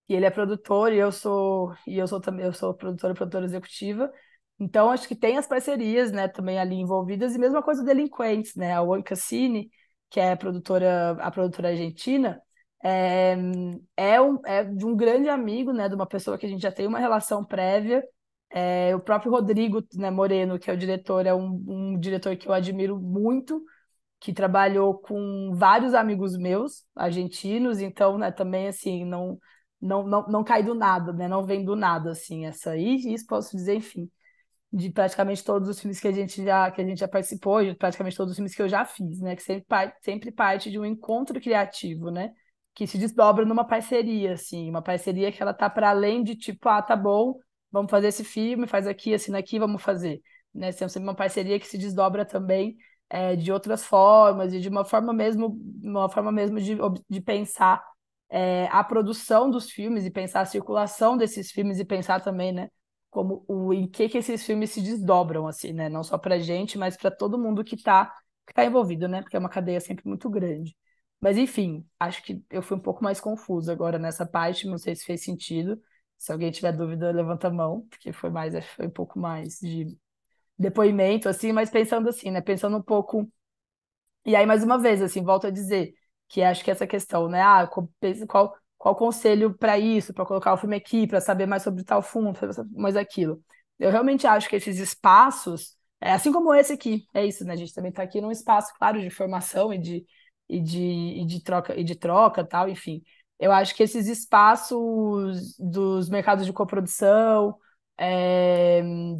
E ele é produtor e eu sou também, eu sou produtora executiva. Então acho que tem as parcerias, né, também ali envolvidas e mesma coisa Delinquentes, né? A One Cassini, que é a produtora argentina, é, é de um grande amigo, né, de uma pessoa que a gente já tem uma relação prévia. O próprio Rodrigo, né, Moreno, que é o diretor, é um diretor que eu admiro muito, que trabalhou com vários amigos meus argentinos, então, né, também assim, não cai do nada, né? Não vem do nada assim essa aí, isso posso dizer, enfim, de praticamente todos os filmes que a gente já participou, de praticamente todos os filmes que eu já fiz, né? Que sempre parte de um encontro criativo, né? Que se desdobra numa parceria, assim, uma parceria que ela tá para além de tipo, tá bom, vamos fazer esse filme, faz aqui, assina aqui, vamos fazer, né? Sempre uma parceria que se desdobra também de outras formas e de uma forma mesmo de pensar a produção dos filmes e pensar a circulação desses filmes e pensar também, né, em que esses filmes se desdobram, assim, né, não só para gente, mas para todo mundo que tá envolvido, né, porque é uma cadeia sempre muito grande. Mas, enfim, acho que eu fui um pouco mais confusa agora nessa parte, não sei se fez sentido. Se alguém tiver dúvida, levanta a mão, porque acho que foi um pouco mais de depoimento, assim, mas pensando assim, né, pensando um pouco e aí, mais uma vez, assim, volto a dizer que acho que essa questão, né? Qual conselho para isso, para colocar o filme aqui, para saber mais sobre tal fundo, mais aquilo. Eu realmente acho que esses espaços, assim como esse aqui, é isso, né? A gente também está aqui num espaço, claro, de formação e de troca, tal, enfim. Eu acho que esses espaços dos mercados de coprodução,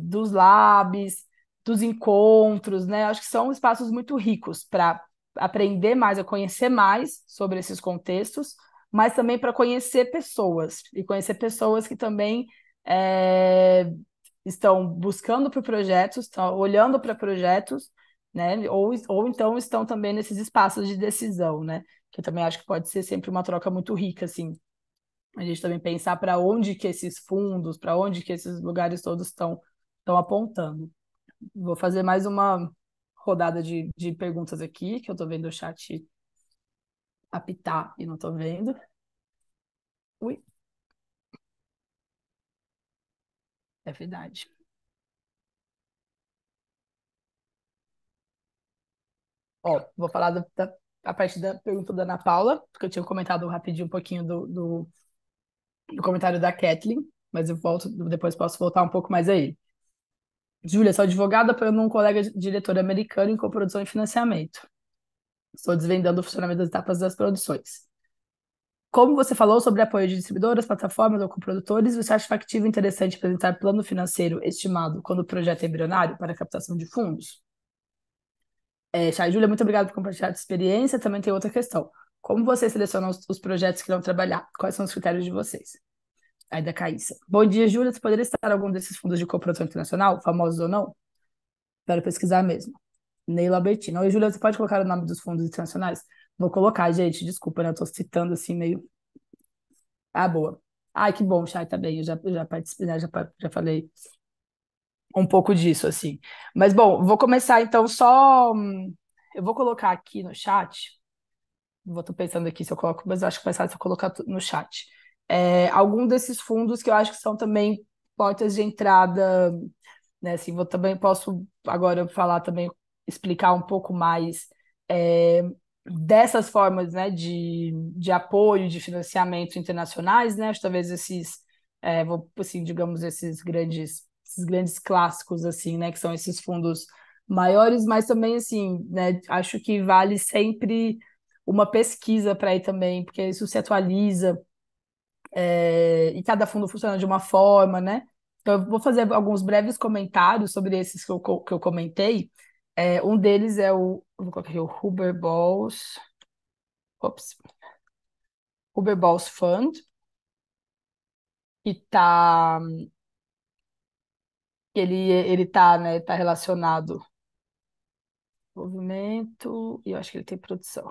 dos labs, dos encontros, né? Acho que são espaços muito ricos para aprender mais, a conhecer mais sobre esses contextos, mas também para conhecer pessoas e conhecer pessoas que também é, estão buscando por projetos, estão olhando para projetos, né? Ou então estão também nesses espaços de decisão, né? Que eu também acho que pode ser sempre uma troca muito rica, assim. A gente também pensar para onde que esses fundos, para onde que esses lugares todos estão apontando. Vou fazer mais uma rodada de perguntas aqui, que eu estou vendo o chat apitar e não estou vendo. Ui, é verdade. Ó, vou falar a partir da pergunta da Ana Paula, porque eu tinha comentado rapidinho um pouquinho do comentário da Kathleen, mas depois posso voltar um pouco mais aí. Júlia, sou advogada apoiando um colega diretor americano em coprodução e financiamento. Estou desvendando o funcionamento das etapas das produções. Como você falou sobre apoio de distribuidoras, plataformas ou coprodutores, você acha factível e interessante apresentar plano financeiro estimado quando o projeto é embrionário para a captação de fundos? Chay, Júlia, muito obrigada por compartilhar a sua experiência. Também tem outra questão. Como vocês selecionam os projetos que vão trabalhar? Quais são os critérios de vocês? Aí da Caíssa. Bom dia, Júlia. Você poderia estar em algum desses fundos de coprodução internacional, famosos ou não? Quero pesquisar mesmo. Neila Albertina. Oi, Júlia, você pode colocar o nome dos fundos internacionais? Vou colocar, gente. Desculpa, né? Eu tô citando assim meio. Ah, boa. Ai, que bom, Chay, tá bem. Eu já participei, né? Já falei um pouco disso, assim. Mas, bom, vou começar então só. Eu vou colocar aqui no chat. Tô pensando aqui se eu coloco, mas eu acho que vai ser se eu colocar no chat. Algum desses fundos que eu acho que são também portas de entrada, né? Assim, também posso agora falar também, explicar um pouco mais dessas formas, né, de apoio, de financiamento internacionais, né? Acho que talvez assim, digamos, esses grandes clássicos, assim, né, que são esses fundos maiores, mas também, assim, né, acho que vale sempre uma pesquisa para ir também, porque isso se atualiza, e cada fundo funciona de uma forma, né? Então, eu vou fazer alguns breves comentários sobre esses que eu comentei. Um deles é vou colocar aqui o Huber Boss, Huber Boss Fund, que tá, ele tá, né, tá relacionado ao movimento, e eu acho que ele tem produção.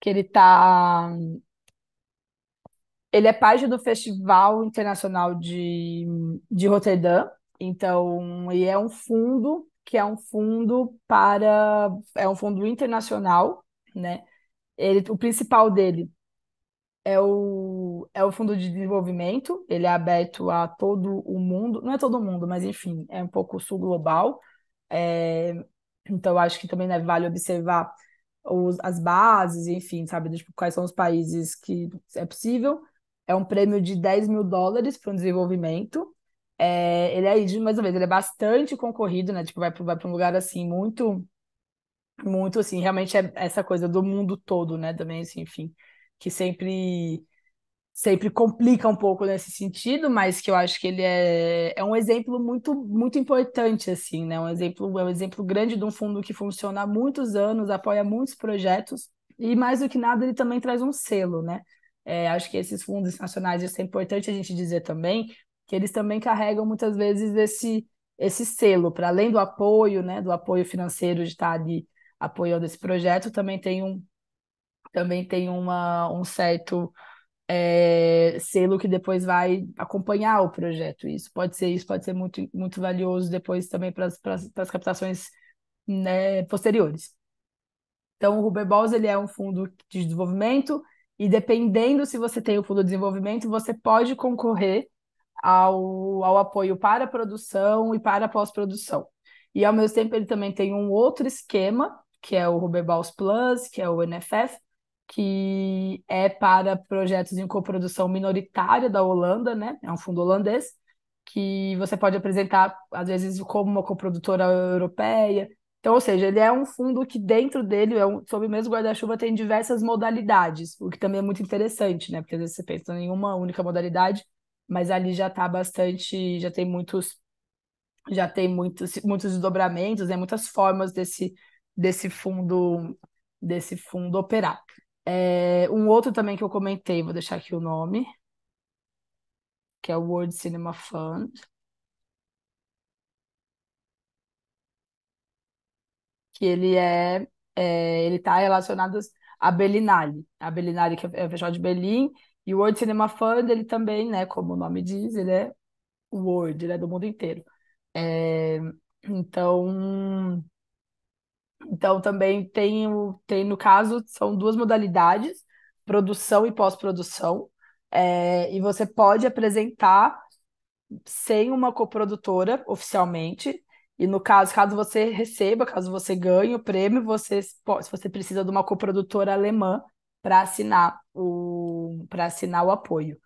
Que ele é parte do Festival Internacional de Roterdã, então, e é um fundo que é um fundo internacional, né? O principal dele é o fundo de desenvolvimento, ele é aberto a todo o mundo, não é todo mundo, mas enfim, é um pouco sul global. É, então, eu acho que também, né, vale observar as bases, enfim, sabe, tipo, quais são os países que é possível. É um prêmio de US$ 10.000 para o desenvolvimento. Ele é, mais uma vez, ele é bastante concorrido, né? Tipo, vai para um lugar assim, muito, muito assim, realmente é essa coisa do mundo todo, né? Também, assim, enfim, que sempre complica um pouco nesse sentido, mas que eu acho que ele é um exemplo muito, muito importante, assim, né? É um exemplo grande de um fundo que funciona há muitos anos, apoia muitos projetos, e mais do que nada, ele também traz um selo, né? Acho que esses fundos nacionais, isso é importante a gente dizer também, que eles também carregam muitas vezes esse selo, para além do apoio, né? Do apoio financeiro de estar ali apoiando esse projeto, também tem um certo selo que depois vai acompanhar o projeto. Isso pode ser muito, muito valioso depois também para as captações, né, posteriores. Então, o Huber Boss, ele é um fundo de desenvolvimento e dependendo se você tem o fundo de desenvolvimento, você pode concorrer ao apoio para a produção e para a pós-produção. E, ao mesmo tempo, ele também tem um outro esquema, que é o Huber Boss Plus, que é o NFF, que é para projetos em coprodução minoritária da Holanda, né? É um fundo holandês, que você pode apresentar, às vezes, como uma coprodutora europeia. Então, ou seja, ele é um fundo que dentro dele, sob o mesmo guarda-chuva, tem diversas modalidades, o que também é muito interessante, né? Porque às vezes você pensa em uma única modalidade, mas ali já está bastante, muitos desdobramentos, né? Muitas formas desse fundo operar. Um outro também que eu comentei, vou deixar aqui o nome, que é o World Cinema Fund, que ele está relacionado à Berlinale. A Berlinale, que é o Festival de Berlim, e o World Cinema Fund, ele também, né, como o nome diz, ele é world, ele é do mundo inteiro. É, então, também no caso, são duas modalidades, produção e pós-produção, e você pode apresentar sem uma coprodutora oficialmente, e no caso você receba, caso você ganhe o prêmio, se você precisa de uma coprodutora alemã para assinar o apoio.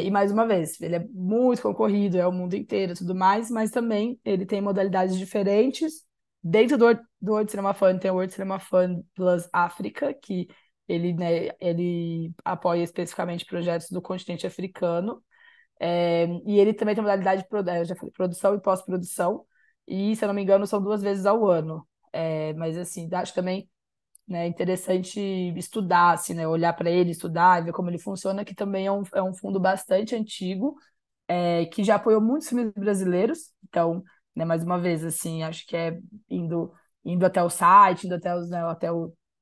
E mais uma vez, ele é muito concorrido, é o mundo inteiro e tudo mais, mas também ele tem modalidades diferentes. Dentro do World Cinema Fund tem o World Cinema Fund Plus África, que ele apoia especificamente projetos do continente africano. E ele também tem modalidade eu já falei, produção e pós-produção, e, se eu não me engano, são 2 vezes ao ano. Mas, assim, acho também, né, interessante estudar, assim, né, olhar para ele, estudar, ver como ele funciona, que também é um fundo bastante antigo, que já apoiou muitos filmes brasileiros. Então, né, mais uma vez, assim, acho que indo até o site, indo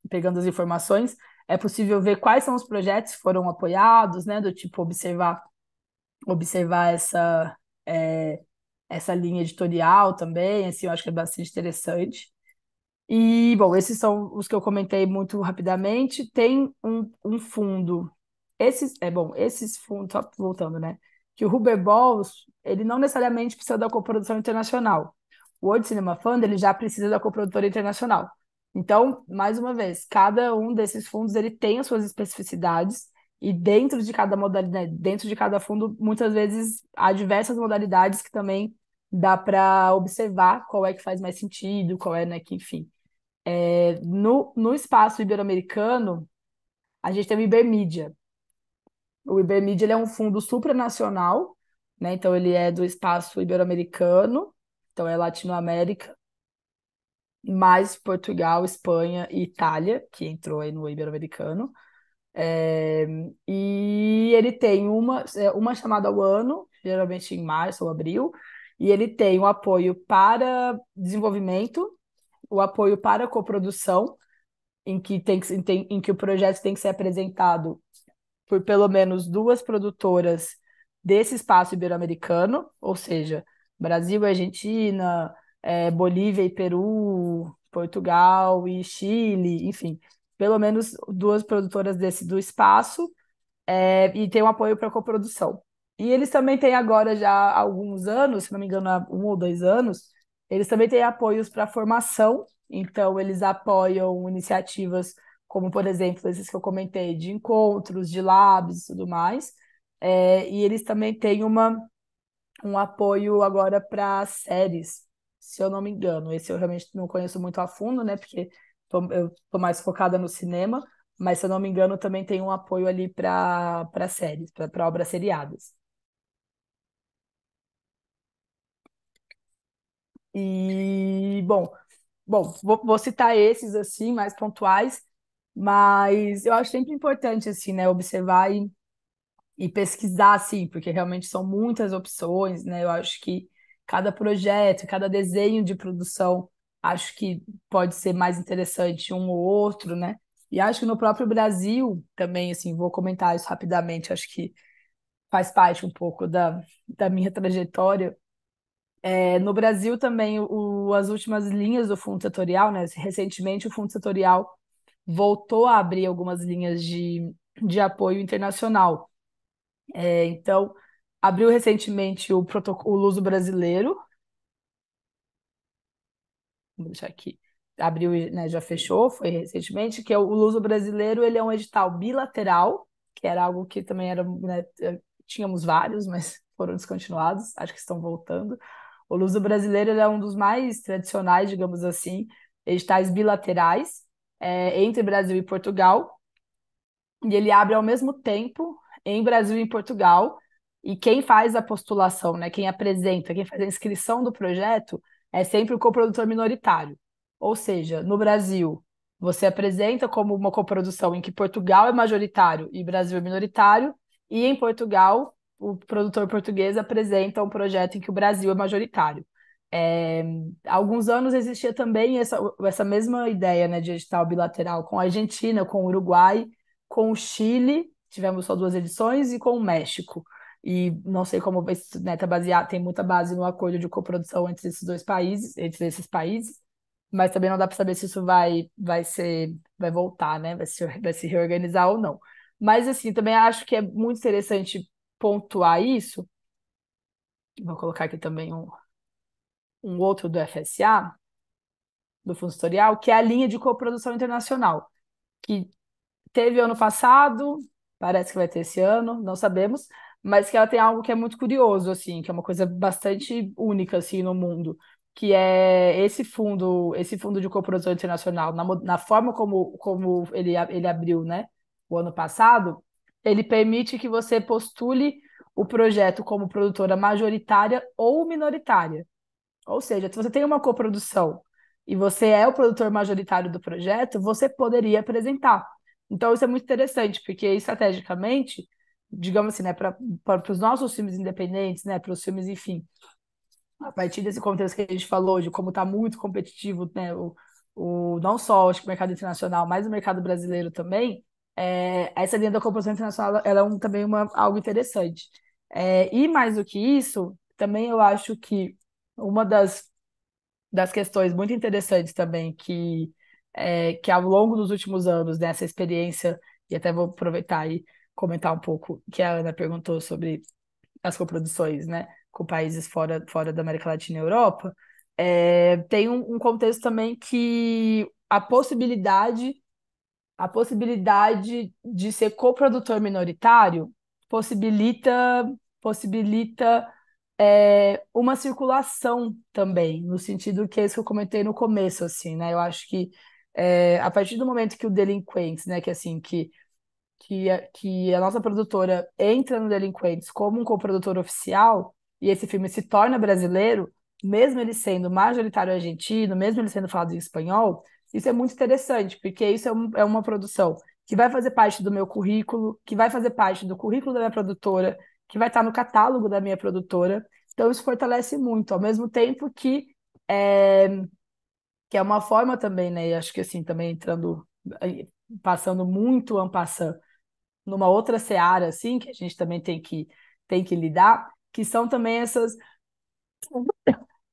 pegando as informações, é possível ver quais são os projetos que foram apoiados, né, do tipo observar essa linha editorial também, assim, eu acho que é bastante interessante. E, bom, esses são os que eu comentei muito rapidamente. Tem um fundo, esses fundos, só voltando, né? Que o Huber Boss, ele não necessariamente precisa da coprodução internacional. O World Cinema Fund, ele já precisa da coprodutora internacional. Então, mais uma vez, cada um desses fundos, ele tem as suas especificidades, e dentro de cada modalidade, dentro de cada fundo, muitas vezes há diversas modalidades que também dá para observar qual é que faz mais sentido, qual é, né, que, enfim, No espaço ibero-americano, a gente tem o Ibermídia. O Ibermídia ele é um fundo supranacional, né? Então ele é do espaço ibero-americano, então é Latinoamérica, mais Portugal, Espanha e Itália, que entrou aí no ibero-americano. E ele tem uma chamada ao ano, geralmente em março ou abril, e ele tem o apoio para desenvolvimento, o apoio para coprodução, em que o projeto tem que ser apresentado por pelo menos duas produtoras desse espaço ibero-americano, ou seja, Brasil e Argentina, Bolívia e Peru, Portugal e Chile, enfim, pelo menos duas produtoras do espaço, e tem um apoio para coprodução. E eles também têm agora já há alguns anos, se não me engano, há 1 ou 2 anos, eles também têm apoios para formação, então eles apoiam iniciativas como, por exemplo, esses que eu comentei, de encontros, de labs e tudo mais. E eles também têm um apoio agora para séries, se eu não me engano. Esse eu realmente não conheço muito a fundo, né? Porque eu tô mais focada no cinema, mas se eu não me engano, também tem um apoio ali para séries, para obras seriadas. E, bom, vou citar esses, assim, mais pontuais, mas eu acho sempre importante, assim, né, observar e pesquisar, assim, porque realmente são muitas opções, né? Eu acho que cada projeto, cada desenho de produção, acho que pode ser mais interessante um ou outro, né? E acho que no próprio Brasil também, assim, vou comentar isso rapidamente, acho que faz parte um pouco da minha trajetória. No Brasil também, as últimas linhas do Fundo Setorial, né? Recentemente o Fundo Setorial voltou a abrir algumas linhas de apoio internacional. Então, abriu recentemente o Luso Brasileiro. Vou deixar aqui. Abriu, né, já fechou, foi recentemente, que é o Luso Brasileiro, ele é um edital bilateral, que era algo que também era, né, tínhamos vários, mas foram descontinuados, acho que estão voltando. O Luso Brasileiro ele é um dos mais tradicionais, digamos assim, editais bilaterais, entre Brasil e Portugal, e ele abre ao mesmo tempo em Brasil e em Portugal, e quem faz a postulação, né, quem apresenta, quem faz a inscrição do projeto é sempre o coprodutor minoritário. Ou seja, no Brasil, você apresenta como uma coprodução em que Portugal é majoritário e Brasil é minoritário, e em Portugal, o produtor português apresenta um projeto em que o Brasil é majoritário. Há alguns anos existia também essa mesma ideia, né, de edital bilateral com a Argentina, com o Uruguai, com o Chile, tivemos só 2 edições, e com o México. E não sei como, né, tá baseado, tem muita base no acordo de coprodução entre esses dois países, mas também não dá para saber se isso vai voltar, né? Vai se reorganizar ou não. Mas assim, também acho que é muito interessante pontuar isso. Vou colocar aqui também um outro do FSA, do Fundo Setorial, que é a linha de coprodução internacional, que teve ano passado, parece que vai ter esse ano, não sabemos, mas que ela tem algo que é muito curioso, assim, que é uma coisa bastante única, assim, no mundo, que é esse fundo de coprodução internacional, na forma como ele abriu, né, o ano passado, ele permite que você postule o projeto como produtora majoritária ou minoritária. Ou seja, se você tem uma coprodução e você é o produtor majoritário do projeto, você poderia apresentar. Então, isso é muito interessante, porque estrategicamente, digamos assim, né, para os nossos filmes independentes, né, para os filmes, enfim, a partir desse contexto que a gente falou, de como está muito competitivo, né, não só acho que o mercado internacional, mas o mercado brasileiro também, essa linha da cooperação internacional ela é também algo interessante. E mais do que isso, também eu acho que uma das questões muito interessantes também que ao longo dos últimos anos, nessa experiência, e até vou aproveitar e comentar um pouco, que a Ana perguntou sobre as coproduções, né, com países fora da América Latina e Europa, tem um contexto também que a possibilidade de ser coprodutor minoritário possibilita uma circulação também, no sentido que é isso que eu comentei no começo, assim, né? Eu acho que A partir do momento que o Delinquentes, né, que assim, que a nossa produtora entra no Delinquentes como um coprodutor oficial e esse filme se torna brasileiro, mesmo ele sendo majoritário argentino, mesmo ele sendo falado em espanhol, isso é muito interessante, porque isso é uma produção que vai fazer parte do meu currículo, que vai fazer parte do currículo da minha produtora, que vai estar no catálogo da minha produtora. Então, isso fortalece muito, ao mesmo tempo é, que é uma forma também, né? E acho que assim, também passando muito en passant numa outra seara, assim, que a gente também tem que lidar, que são também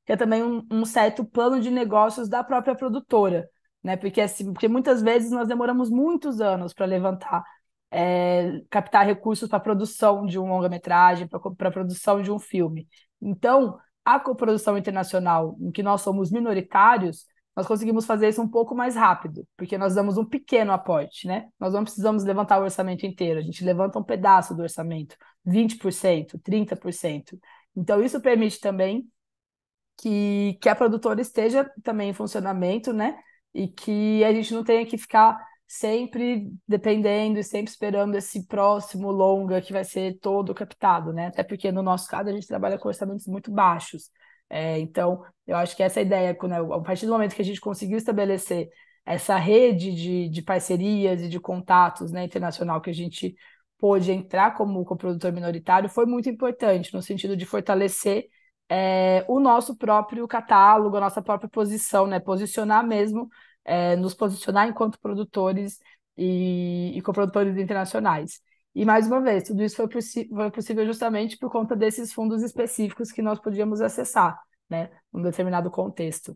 que é também um certo plano de negócios da própria produtora, né? Porque, assim, porque muitas vezes nós demoramos muitos anos para captar recursos para a produção de um longa-metragem, para a produção de um filme. Então, a coprodução internacional, em que nós somos minoritários, nós conseguimos fazer isso um pouco mais rápido, porque nós damos um pequeno aporte, né? Nós não precisamos levantar o orçamento inteiro, a gente levanta um pedaço do orçamento, 20%, 30%. Então, isso permite também que a produtora esteja também em funcionamento, né? E que a gente não tenha que ficar sempre dependendo e sempre esperando esse próximo longa que vai ser todo captado, né? Até porque no nosso caso a gente trabalha com orçamentos muito baixos. Então, eu acho que essa ideia, né, a partir do momento que a gente conseguiu estabelecer essa rede de parcerias e de contatos, né, internacional que a gente pôde entrar como coprodutor minoritário, foi muito importante no sentido de fortalecer o nosso próprio catálogo, a nossa própria posição, né? Posicionar mesmo, nos posicionar enquanto produtores e coprodutores internacionais. E, mais uma vez, tudo isso foi possível justamente por conta desses fundos específicos que nós podíamos acessar, né? Num determinado contexto.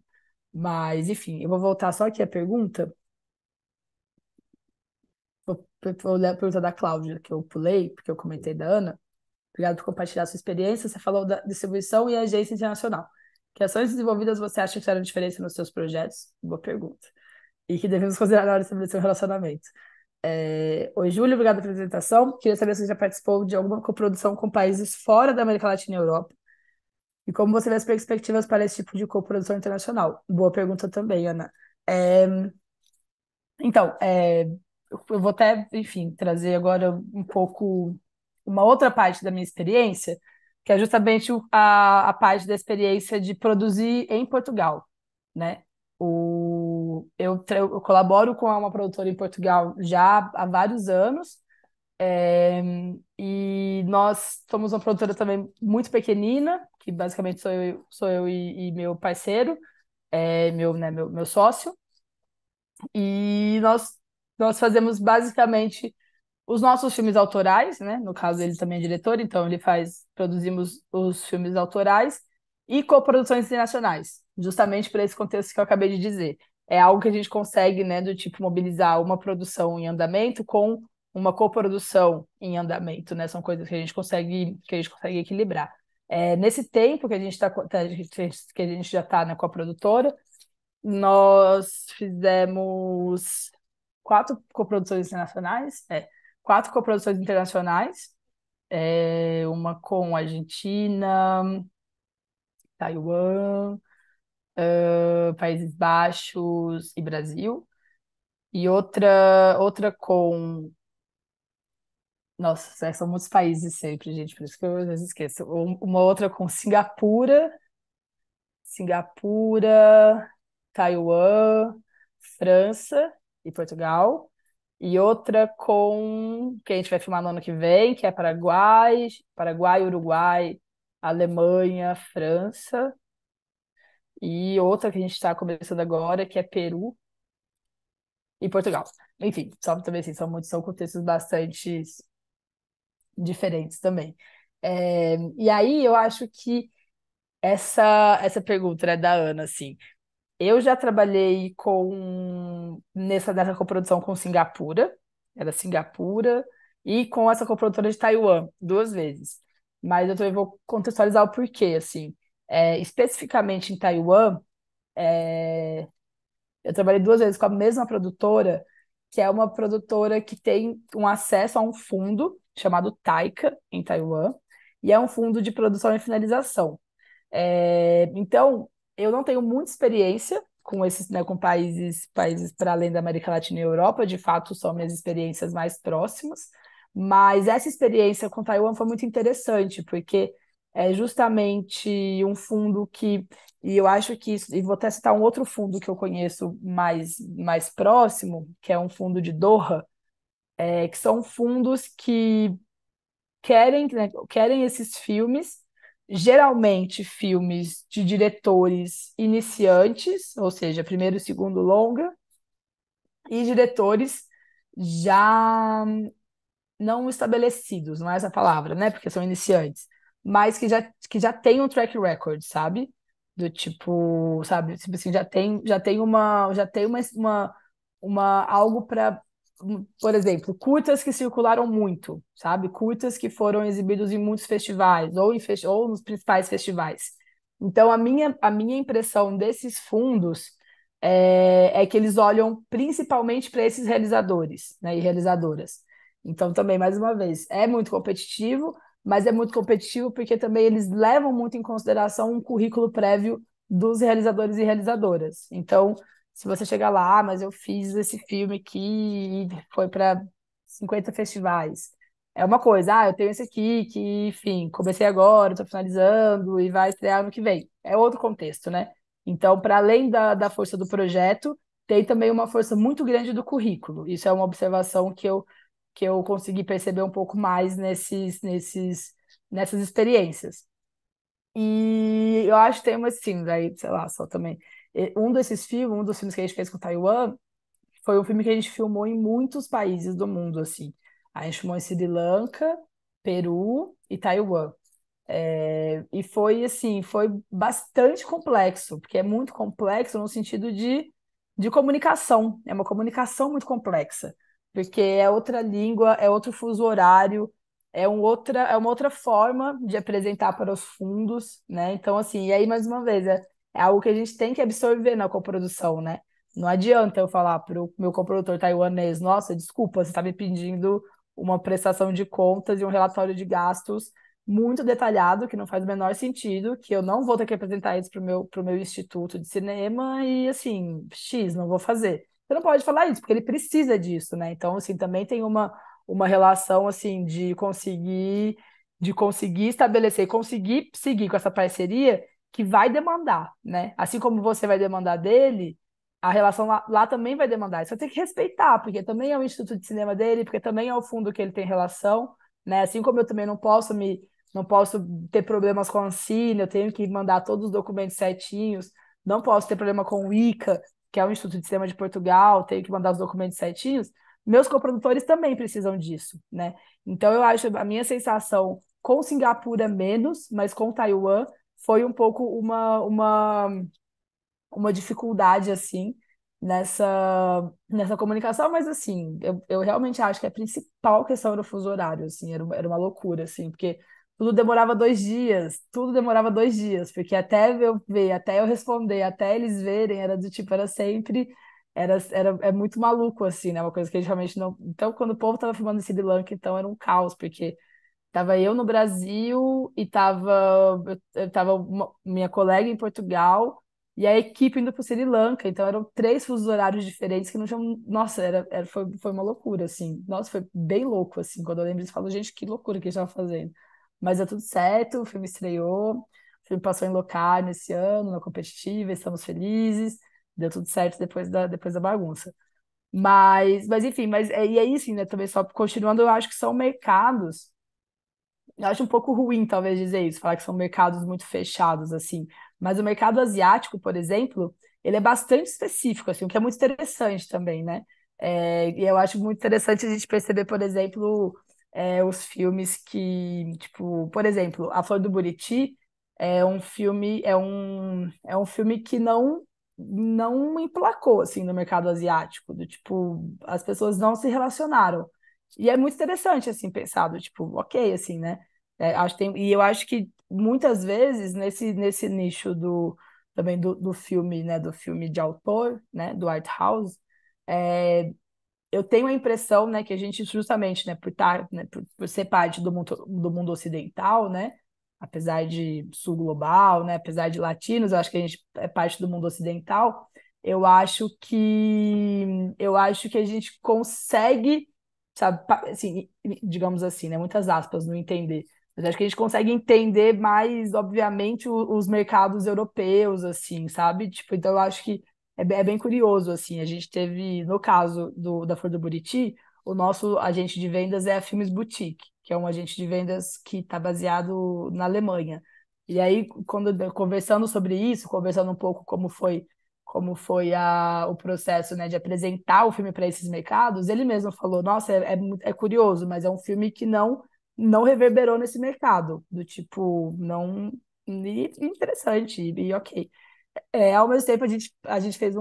Mas, enfim, eu vou voltar só aqui a pergunta. Vou ler a pergunta da Cláudia, que eu pulei, porque eu comentei da Ana. Obrigado por compartilhar a sua experiência. Você falou da distribuição e agência internacional. Que ações desenvolvidas você acha que fizeram diferença nos seus projetos? Boa pergunta. E que devemos considerar na hora de estabelecer um relacionamento. Oi, Júlio, obrigado pela apresentação. Queria saber se você já participou de alguma coprodução com países fora da América Latina e Europa. E como você vê as perspectivas para esse tipo de coprodução internacional? Boa pergunta também, Ana. Então, eu vou até, enfim, trazer agora um pouco uma outra parte da minha experiência, que é justamente a parte da experiência de produzir em Portugal, né? Eu colaboro com uma produtora em Portugal já há vários anos, e nós somos uma produtora também muito pequenina, que basicamente sou eu e meu parceiro, meu sócio, e nós fazemos basicamente os nossos filmes autorais, né? No caso, ele também é diretor, então produzimos os filmes autorais e coproduções internacionais, justamente por esse contexto que eu acabei de dizer. É algo que a gente consegue, né, do tipo mobilizar uma produção em andamento com uma coprodução em andamento, né? São coisas que a gente consegue equilibrar. Nesse tempo que a gente que a gente já está, né, com a produtora, nós fizemos 4 coproduções internacionais, 4 coproduções internacionais, uma com Argentina, Taiwan, Países Baixos e Brasil, e outra com... Nossa, são muitos países sempre, gente, por isso que eu às vezes esqueço. Uma outra com Singapura, Taiwan, França e Portugal. E outra que a gente vai filmar no ano que vem, que é Paraguai, Uruguai, Alemanha, França. E outra que a gente está começando agora, que é Peru e Portugal. Enfim, só também assim, são contextos bastante diferentes também. E aí eu acho que essa pergunta, né, da Ana, assim, eu já trabalhei nessa coprodução com Singapura, era Singapura, e com essa coprodutora de Taiwan, 2 vezes. Mas eu também vou contextualizar o porquê, assim. Especificamente em Taiwan, eu trabalhei 2 vezes com a mesma produtora, que é uma produtora que tem um acesso a um fundo chamado Taika, em Taiwan, e é um fundo de produção e finalização. Então, eu não tenho muita experiência né, com países para além da América Latina e Europa, de fato são minhas experiências mais próximas, mas essa experiência com Taiwan foi muito interessante, porque é justamente um fundo e eu acho que e vou até citar um outro fundo que eu conheço mais próximo, que é um fundo de Doha, que são fundos que querem, né, querem esses filmes, geralmente filmes de diretores iniciantes, ou seja, primeiro e segundo longa, e diretores já não estabelecidos, não é essa palavra, né? Porque são iniciantes, mas que já tem um track record, sabe? Do tipo, sabe, tipo assim, já tem algo para, por exemplo, curtas que circularam muito, sabe? Curtas que foram exibidos em muitos festivais ou nos principais festivais. Então, a minha impressão desses fundos é que eles olham principalmente para esses realizadores, né, e realizadoras. Então, também, mais uma vez, é muito competitivo, mas é muito competitivo porque também eles levam muito em consideração um currículo prévio dos realizadores e realizadoras. Então, se você chegar lá, mas eu fiz esse filme aqui e foi para 50 festivais. É uma coisa, eu tenho esse aqui que, enfim, comecei agora, estou finalizando e vai estrear ano que vem. É outro contexto, né? Então, para além da força do projeto, tem também uma força muito grande do currículo. Isso é uma observação que eu consegui perceber um pouco mais nessas experiências. E eu acho que tem uma, assim, daí, sei lá, só também. Um dos filmes que a gente fez com Taiwan, foi um filme que a gente filmou em muitos países do mundo, assim. A gente filmou em Sri Lanka, Peru e Taiwan. E foi, assim, foi bastante complexo, porque é muito complexo no sentido de comunicação. É uma comunicação muito complexa, porque é outra língua, é outro fuso horário, é uma outra forma de apresentar para os fundos, né? Então, assim, e aí, mais uma vez, é algo que a gente tem que absorver na coprodução, né? Não adianta eu falar para o meu coprodutor taiwanês, nossa, desculpa, você está me pedindo uma prestação de contas e um relatório de gastos muito detalhado, que não faz o menor sentido, que eu não vou ter que apresentar isso pro meu instituto de cinema e, assim, X, não vou fazer. Você não pode falar isso, porque ele precisa disso, né? Então, assim, também tem uma relação, assim, de conseguir estabelecer, conseguir seguir com essa parceria que vai demandar, né? Assim como você vai demandar dele, a relação lá também vai demandar. Isso vai ter que respeitar, porque também é o instituto de cinema dele, porque também é o fundo que ele tem relação, né? Assim como eu também não posso ter problemas com a Ancine, eu tenho que mandar todos os documentos certinhos, não posso ter problema com o ICA, que é o Instituto de Cinema de Portugal, tenho que mandar os documentos certinhos. Meus coprodutores também precisam disso, né? Então, eu acho, a minha sensação com Singapura menos, mas com Taiwan foi um pouco uma dificuldade, assim, nessa comunicação, mas, assim, eu realmente acho que a principal questão era o fuso horário, assim, era uma loucura, assim, porque tudo demorava 2 dias, porque até eu ver, até eu responder, até eles verem, era do tipo, era sempre, é muito maluco, assim, né, uma coisa que a gente realmente não... Então, quando o povo tava filmando em Sri Lanka, então era um caos, porque tava eu no Brasil e tava minha colega em Portugal e a equipe indo para o Sri Lanka. Então eram 3 fusos horários diferentes que não tinham. Nossa, foi uma loucura, assim. Nossa, foi bem louco, assim. Quando eu lembro disso, eu falo, gente, que loucura que a gente estava fazendo. Mas deu tudo certo, o filme estreou, o filme passou em Locarno esse ano, na competitiva, estamos felizes. Deu tudo certo depois da bagunça. Mas enfim, e aí, assim, né, também só continuando, eu acho que são mercados. Eu acho um pouco ruim, talvez, dizer isso, falar que são mercados muito fechados, assim. Mas o mercado asiático, por exemplo, ele é bastante específico, assim, o que é muito interessante também, né? E eu acho muito interessante a gente perceber, por exemplo, os filmes que, tipo, por exemplo, A Flor do Buriti é um filme que não emplacou, assim, no mercado asiático, do tipo, as pessoas não se relacionaram. E é muito interessante, assim, pensado, tipo, ok, assim, né? E eu acho que muitas vezes nesse nicho também do filme, né, do filme de autor, né, do art house, eu tenho a impressão, né, que a gente justamente, né, por ser parte do mundo ocidental, né, apesar de sul global, né, apesar de latinos, eu acho que a gente é parte do mundo ocidental, eu acho que a gente consegue, sabe, assim, digamos assim, né, muitas aspas no entender, mas acho que a gente consegue entender mais, obviamente, os mercados europeus, assim, sabe? Tipo, então eu acho que é bem curioso, assim, a gente teve, no caso da Flor do Buriti, o nosso agente de vendas é a Filmes Boutique, que é um agente de vendas que está baseado na Alemanha. E aí, conversando sobre isso, conversando um pouco como foi o processo, né, de apresentar o filme para esses mercados, ele mesmo falou, nossa, é curioso, mas é um filme que não reverberou nesse mercado, do tipo, não, e interessante, e ok. Ao mesmo tempo, a gente fez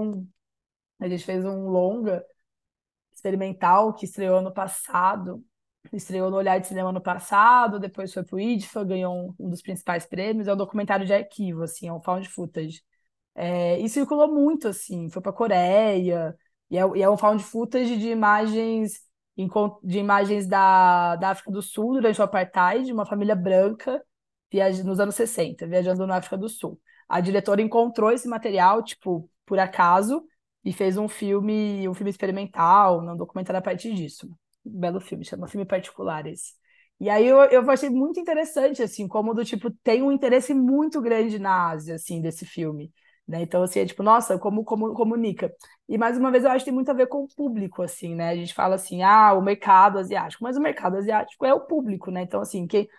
um longa experimental que estreou ano passado, estreou no Olhar de Cinema ano passado, depois foi pro IDFA, ganhou um dos principais prêmios, é um documentário de arquivo, assim, é um found footage. E circulou muito, assim, foi para a Coreia, e é um found footage de imagens da África do Sul durante o Apartheid, uma família branca nos anos 60, viajando na África do Sul. A diretora encontrou esse material, tipo, por acaso, e fez um filme experimental, um documentário a partir disso. Um belo filme, chama Filme Particular esse. E aí eu achei muito interessante, assim, como do tipo, tem um interesse muito grande na Ásia, assim, desse filme, né? Então, assim, é tipo, nossa, como comunica. E mais uma vez eu acho que tem muito a ver com o público, assim, né? A gente fala assim, o mercado asiático, mas o mercado asiático é o público, né? Então, assim, o que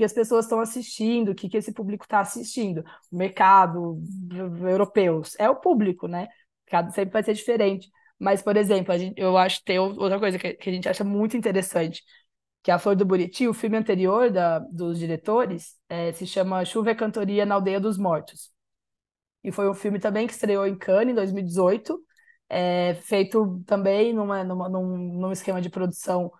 as pessoas estão assistindo, o que esse público está assistindo? O mercado europeu é o público, né? Cada sempre vai ser diferente. Mas, por exemplo, eu acho que tem outra coisa que a gente acha muito interessante, que é a Flor do Buriti, o filme anterior dos diretores, se chama Chuva e Cantoria na Aldeia dos Mortos. E foi um filme também que estreou em Cannes em 2018, feito também num esquema de produção,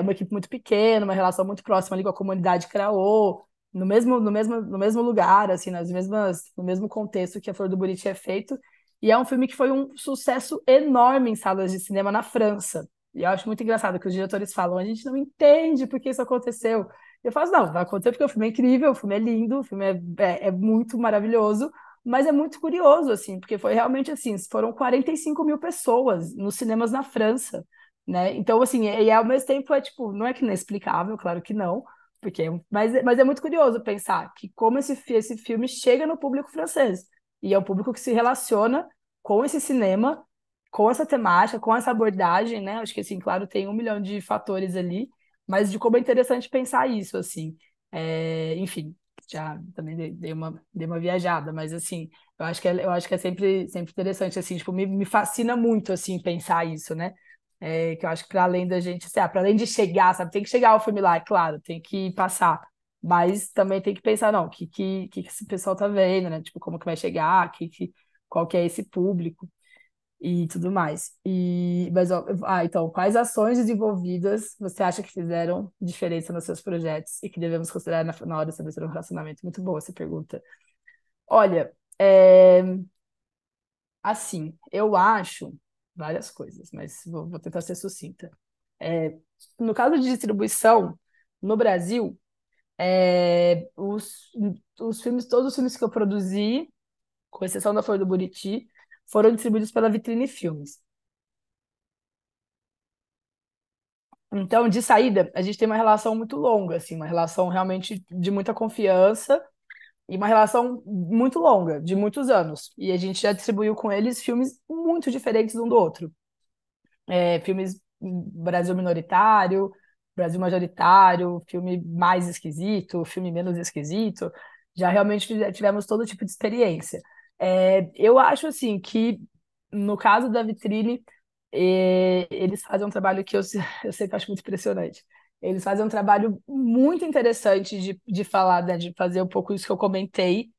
uma equipe muito pequena, uma relação muito próxima ali com a comunidade Kraô, no mesmo lugar, assim, no mesmo contexto que a Flor do Buriti é feito. E é um filme que foi um sucesso enorme em salas de cinema na França. E eu acho muito engraçado que os diretores falam, a gente não entende por que isso aconteceu. Eu falo, não, vai acontecer porque o filme é incrível, o filme é lindo, o filme é muito maravilhoso, mas é muito curioso, assim, porque foi realmente assim, foram 45 mil pessoas nos cinemas na França, né? Então, assim, e ao mesmo tempo tipo, não é que não é explicável, claro que não, mas é muito curioso pensar que como esse filme chega no público francês, e é o público que se relaciona com esse cinema, com essa temática, com essa abordagem, né? Acho que, assim, claro, tem 1 milhão de fatores ali, mas de como é interessante pensar isso, assim. Enfim, já também dei uma viajada, mas assim, eu acho que é sempre interessante, assim, tipo, me fascina muito, assim, pensar isso, né? Que eu acho que para além da gente, para além de chegar, sabe, tem que chegar ao filme lá, é claro, tem que passar, mas também tem que pensar, não, o que esse pessoal tá vendo, né? Tipo, como que vai chegar, qual que é esse público e tudo mais. Mas, ó, então, quais ações desenvolvidas você acha que fizeram diferença nos seus projetos e que devemos considerar na hora de estabelecer um relacionamento? Muito boa essa pergunta. Olha, assim, eu acho várias coisas, mas vou tentar ser sucinta. No caso de distribuição, no Brasil, todos os filmes que eu produzi, com exceção da Flor do Buriti, foram distribuídos pela Vitrine Filmes. Então, de saída, a gente tem uma relação muito longa, assim, uma relação realmente de muita confiança e uma relação muito longa, de muitos anos. E a gente já distribuiu com eles filmes muito diferentes um do outro. Filmes Brasil minoritário, Brasil majoritário, filme mais esquisito, filme menos esquisito. Já realmente tivemos todo tipo de experiência. Eu acho, assim, que no caso da Vitrine, eles fazem um trabalho que eu sempre acho muito impressionante. Eles fazem um trabalho muito interessante de falar, né, de fazer um pouco isso que eu comentei,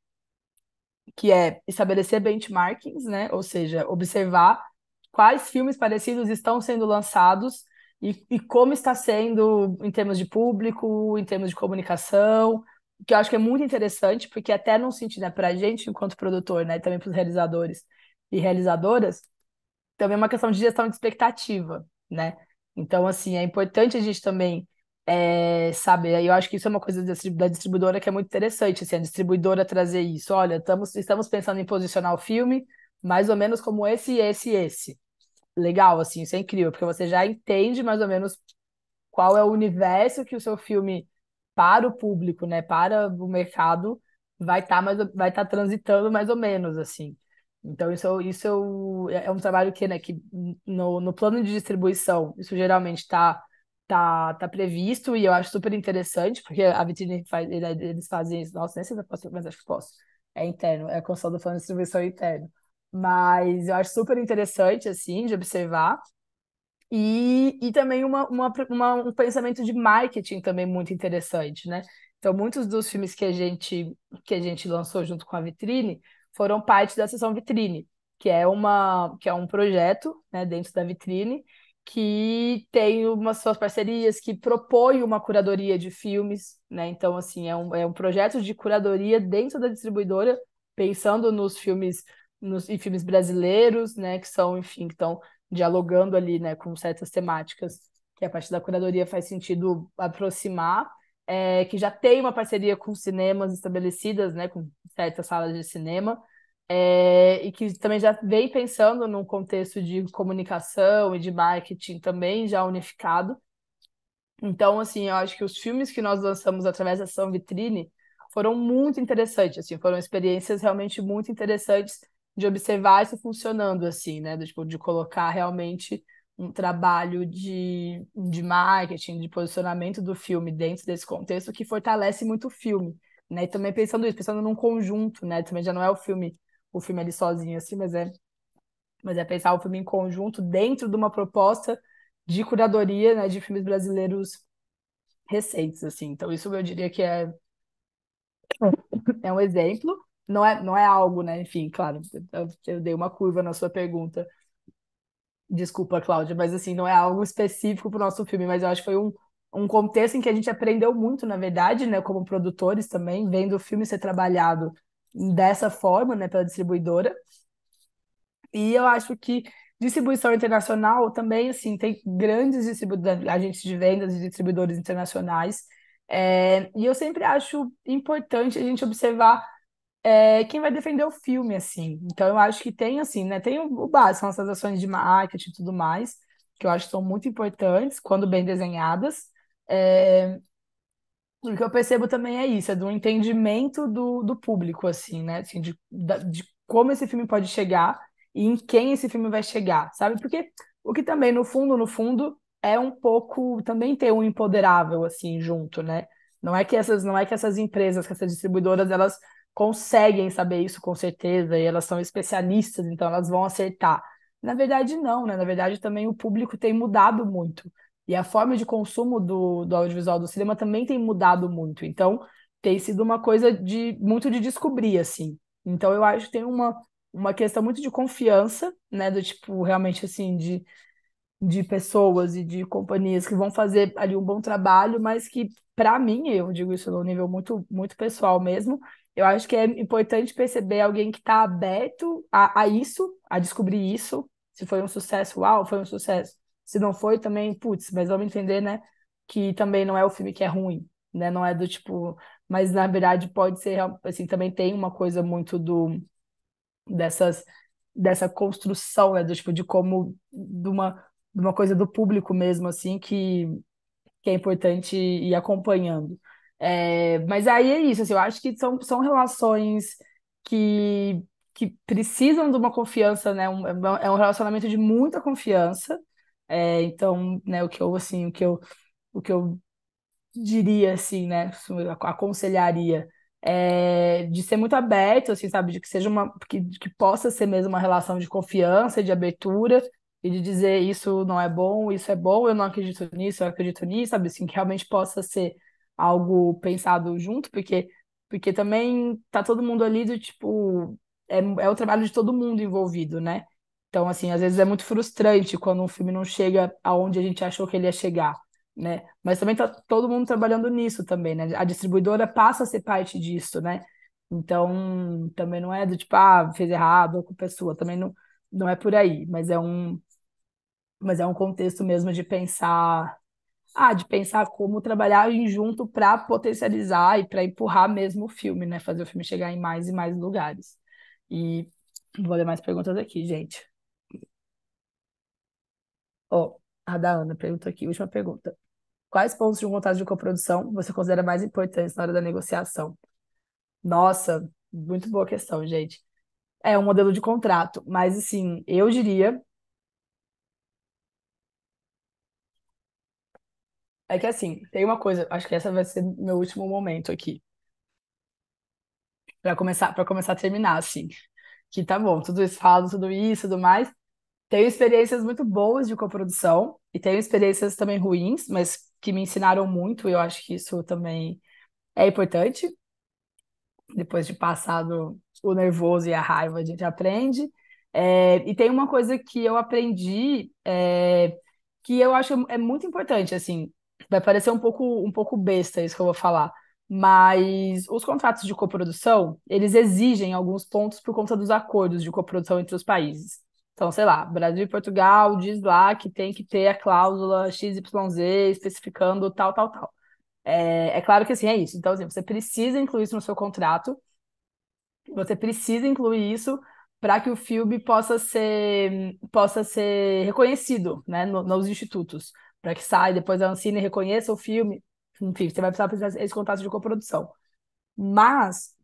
que é estabelecer benchmarkings, né? Ou seja, observar quais filmes parecidos estão sendo lançados e como está sendo em termos de público, em termos de comunicação, que eu acho que é muito interessante, porque até num sentido, né, para a gente, enquanto produtor, né, também para os realizadores e realizadoras, também é uma questão de gestão de expectativa, né? Então, assim, é importante a gente também saber. Eu acho que isso é uma coisa da distribuidora que é muito interessante, assim, a distribuidora trazer isso. Olha, estamos pensando em posicionar o filme mais ou menos como esse. Legal, assim, isso é incrível, porque você já entende mais ou menos qual é o universo que o seu filme, para o público, né, para o mercado, vai estar transitando mais ou menos, assim. Então, é um trabalho que, né, que no plano de distribuição, isso geralmente tá previsto e eu acho super interessante, porque a Vitrine eles fazem isso. Nossa, nem sei se eu posso, mas acho que posso. É interno, é a construção do plano de distribuição interno. Mas eu acho super interessante, assim, de observar. E também um pensamento de marketing também muito interessante, né? Então, muitos dos filmes que a gente lançou junto com a Vitrine foram parte da sessão Vitrine, que é um projeto, né, dentro da Vitrine, que tem umas suas parcerias, que propõe uma curadoria de filmes, né? Então, assim, é um projeto de curadoria dentro da distribuidora, pensando em filmes brasileiros, né, que são, enfim, que estão dialogando ali, né, com certas temáticas que a partir da curadoria faz sentido aproximar, que já tem uma parceria com cinemas estabelecidas, né, com certas salas de cinema, e que também já vem pensando num contexto de comunicação e de marketing também já unificado. Então, assim, eu acho que os filmes que nós lançamos através da Ação Vitrine foram muito interessantes, assim, foram experiências realmente muito interessantes de observar isso funcionando, assim, né? Tipo, de colocar realmente um trabalho de marketing, de posicionamento do filme dentro desse contexto que fortalece muito o filme, né? E também pensando num conjunto, né? Também já não é o filme ali sozinho, assim, mas é pensar o filme em conjunto dentro de uma proposta de curadoria, né, de filmes brasileiros recentes, assim. Então, isso eu diria que é um exemplo. Não é algo, né? Enfim, claro, eu dei uma curva na sua pergunta. Desculpa, Cláudia, mas assim, não é algo específico para o nosso filme, mas eu acho que foi um contexto em que a gente aprendeu muito, na verdade, né, como produtores também, vendo o filme ser trabalhado dessa forma, né, pela distribuidora. E eu acho que distribuição internacional também, assim, tem grandes agentes de vendas e distribuidores internacionais. E eu sempre acho importante a gente observar quem vai defender o filme, assim. Então, eu acho que tem, assim, né? Tem o básico, são essas ações de marketing e tudo mais, que eu acho que são muito importantes quando bem desenhadas. É, o que eu percebo também é isso, é do entendimento do público, assim, né? Assim, de como esse filme pode chegar e em quem esse filme vai chegar, sabe? Porque o que também, no fundo, é um pouco também ter um empoderável, assim, junto, né? Não é que essas empresas, que essas distribuidoras, elas conseguem saber isso com certeza e elas são especialistas, então elas vão acertar. Na verdade, não, né? Na verdade, também o público tem mudado muito. E a forma de consumo do audiovisual do cinema também tem mudado muito. Então, tem sido uma coisa muito de descobrir, assim. Então, eu acho que tem uma questão muito de confiança, né? Do tipo, realmente, assim, de pessoas e de companhias que vão fazer ali um bom trabalho, mas que, para mim, eu digo isso no nível muito, muito pessoal mesmo, eu acho que é importante perceber alguém que está aberto a isso, a descobrir isso. Se foi um sucesso, uau, foi um sucesso. Se não foi, também, putz, mas vamos entender, né, que também não é o filme que é ruim, né, não é do tipo, mas na verdade pode ser, assim, também tem uma coisa muito dessas, dessa construção, né, do tipo, de como, de uma coisa do público mesmo, assim, que é importante ir acompanhando. Mas aí é isso, assim, eu acho que são relações que, que precisam de uma confiança, né? É um relacionamento de muita confiança. Então, né, o que eu diria, assim, né, aconselharia de ser muito aberto, assim, sabe, de que seja que possa ser mesmo uma relação de confiança, de abertura, e de dizer isso não é bom, isso é bom, eu não acredito nisso, eu acredito nisso, sabe, assim, que realmente possa ser algo pensado junto, porque também tá todo mundo ali do tipo, é o trabalho de todo mundo envolvido, né? Então, assim, às vezes é muito frustrante quando um filme não chega aonde a gente achou que ele ia chegar, né? Mas também tá todo mundo trabalhando nisso também, né? A distribuidora passa a ser parte disso, né? Então, também não é do tipo, fez errado, a culpa é sua, também não é por aí, mas é um contexto mesmo de pensar como trabalhar em junto para potencializar e para empurrar mesmo o filme, né? Fazer o filme chegar em mais e mais lugares. E Vou ler mais perguntas aqui, gente. Ó, a da Ana perguntou aqui, última pergunta. Quais pontos de um contrato de coprodução você considera mais importantes na hora da negociação? Nossa, muito boa questão, gente. É um modelo de contrato, mas assim, eu diria é que assim, tem uma coisa, acho que essa vai ser meu último momento aqui, para começar a terminar assim. Que tá bom, tudo isso, falo tudo isso, tudo mais. Tenho experiências muito boas de coprodução e tenho experiências também ruins, mas que me ensinaram muito, e eu acho que isso também é importante. Depois de passado o nervoso e a raiva, a gente aprende. E tem uma coisa que eu aprendi, que eu acho é muito importante, assim, vai parecer um pouco besta isso que eu vou falar, mas os contratos de coprodução, eles exigem alguns pontos por conta dos acordos de coprodução entre os países. Então, sei lá, Brasil e Portugal diz lá que tem que ter a cláusula XYZ especificando tal, tal, tal. É claro que assim é isso. Então, assim, você precisa incluir isso no seu contrato, você precisa incluir isso para que o filme possa ser reconhecido, né, nos institutos, para que saia, depois a Ancine reconheça o filme. Enfim, você vai precisar esse contrato de coprodução. Mas,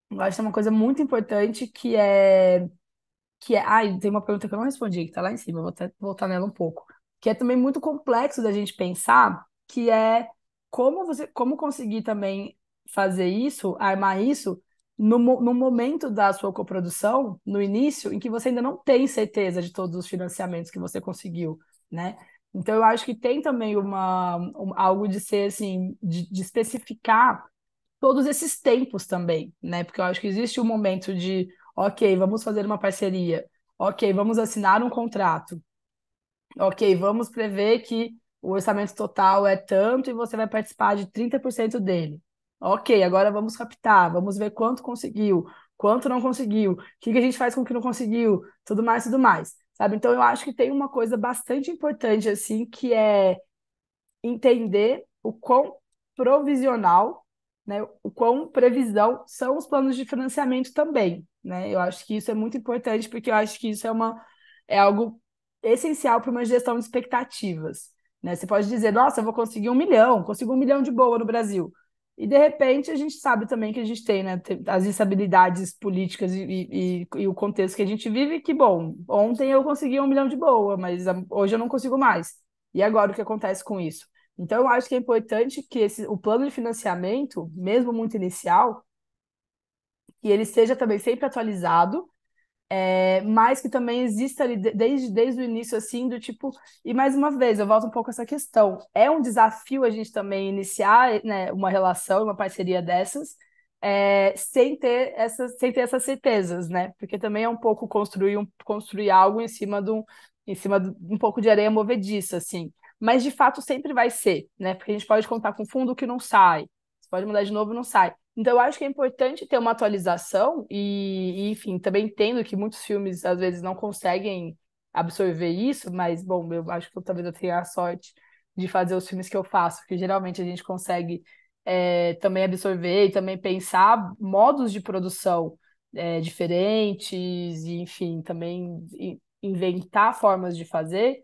eu acho que tem uma coisa muito importante ai, tem uma pergunta que eu não respondi, que está lá em cima, eu vou até voltar nela um pouco, que é também muito complexo da gente pensar, que é como conseguir também fazer isso, armar isso, no momento da sua coprodução, no início, em que você ainda não tem certeza de todos os financiamentos que você conseguiu, né? Então, eu acho que tem também algo de ser, assim, de especificar todos esses tempos também, né? Porque eu acho que existe um momento de, ok, vamos fazer uma parceria, ok, vamos assinar um contrato, ok, vamos prever que o orçamento total é tanto e você vai participar de 30% dele. Ok, agora vamos captar, vamos ver quanto conseguiu, quanto não conseguiu, o que que a gente faz com o que não conseguiu, tudo mais, tudo mais. Sabe? Então eu acho que tem uma coisa bastante importante assim, que é entender o quão provisional, né, o quão previsão são os planos de financiamento também, né? Eu acho que isso é muito importante porque eu acho que isso é algo essencial para uma gestão de expectativas, né? Você pode dizer, nossa, eu vou conseguir 1 milhão, consigo 1 milhão de boa no Brasil. E de repente a gente sabe também que a gente tem, né, as instabilidades políticas e o contexto que a gente vive, que, bom, ontem eu consegui 1 milhão de boa, mas hoje eu não consigo mais. E agora o que acontece com isso? Então, eu acho que é importante que o plano de financiamento, mesmo muito inicial, que ele seja também sempre atualizado, mas que também exista ali desde o início, assim, do tipo. E mais uma vez, eu volto um pouco a essa questão. É um desafio a gente também iniciar, né, uma relação, uma parceria dessas, sem ter essas certezas, né? Porque também é um pouco construir algo em cima de um pouco de areia movediça, assim. Mas de fato sempre vai ser, né? Porque a gente pode contar com fundo que não sai, você pode mudar de novo e não sai. Então, eu acho que é importante ter uma atualização enfim, também entendo que muitos filmes às vezes não conseguem absorver isso, mas, bom, eu acho que talvez eu tenha a sorte de fazer os filmes que eu faço, porque geralmente a gente consegue também absorver e também pensar modos de produção diferentes, e, enfim, também inventar formas de fazer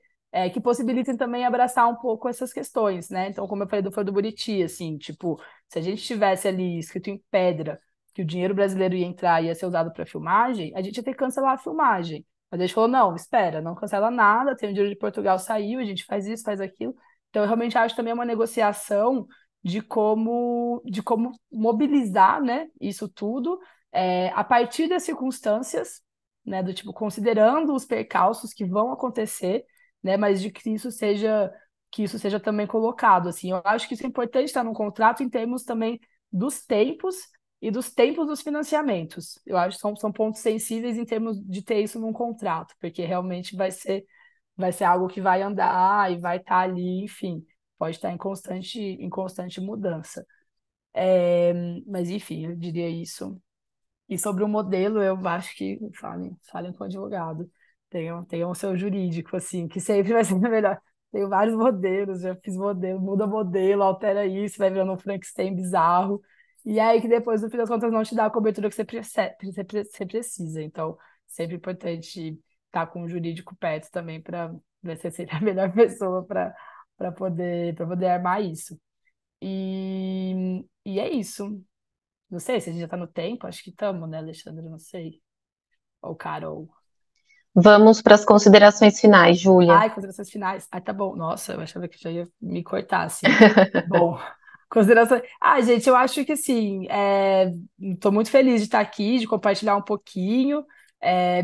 que possibilitem também abraçar um pouco essas questões, né? Então, como eu falei do Buriti, assim, tipo, se a gente tivesse ali escrito em pedra que o dinheiro brasileiro ia entrar e ia ser usado para filmagem, a gente ia ter que cancelar a filmagem. Mas a gente falou, não, espera, não cancela nada, tem o dinheiro de Portugal, saiu, a gente faz isso, faz aquilo. Então, eu realmente acho também uma negociação de como mobilizar, né, isso tudo a partir das circunstâncias, né, do tipo, considerando os percalços que vão acontecer, né, mas de que isso seja também colocado, assim. Eu acho que isso é importante estar num contrato em termos também dos tempos e dos tempos dos financiamentos. Eu acho que são pontos sensíveis em termos de ter isso num contrato, porque realmente vai ser algo que vai andar e vai estar ali, enfim, pode estar em constante mudança. Mas, enfim, eu diria isso. E sobre o modelo, eu acho que falem com o advogado. Tenham o seu jurídico, assim, que sempre vai ser melhor. Tenho vários modelos, já fiz modelo, muda modelo, altera isso, vai virando um Frankenstein bizarro. E aí que depois, no fim das contas, não te dá a cobertura que você precisa. Então, sempre importante estar com o jurídico perto também para ver se é sempre a melhor pessoa para poder armar isso. E é isso. Não sei se a gente já está no tempo, acho que estamos, né, Alexandre? Não sei. Ou Carol. Vamos para as considerações finais, Júlia. Ai, considerações finais. Ai, tá bom. Nossa, eu achava que já ia me cortar, assim. Bom, considerações. Ah, gente, eu acho que assim, estou muito feliz de estar aqui, de compartilhar um pouquinho.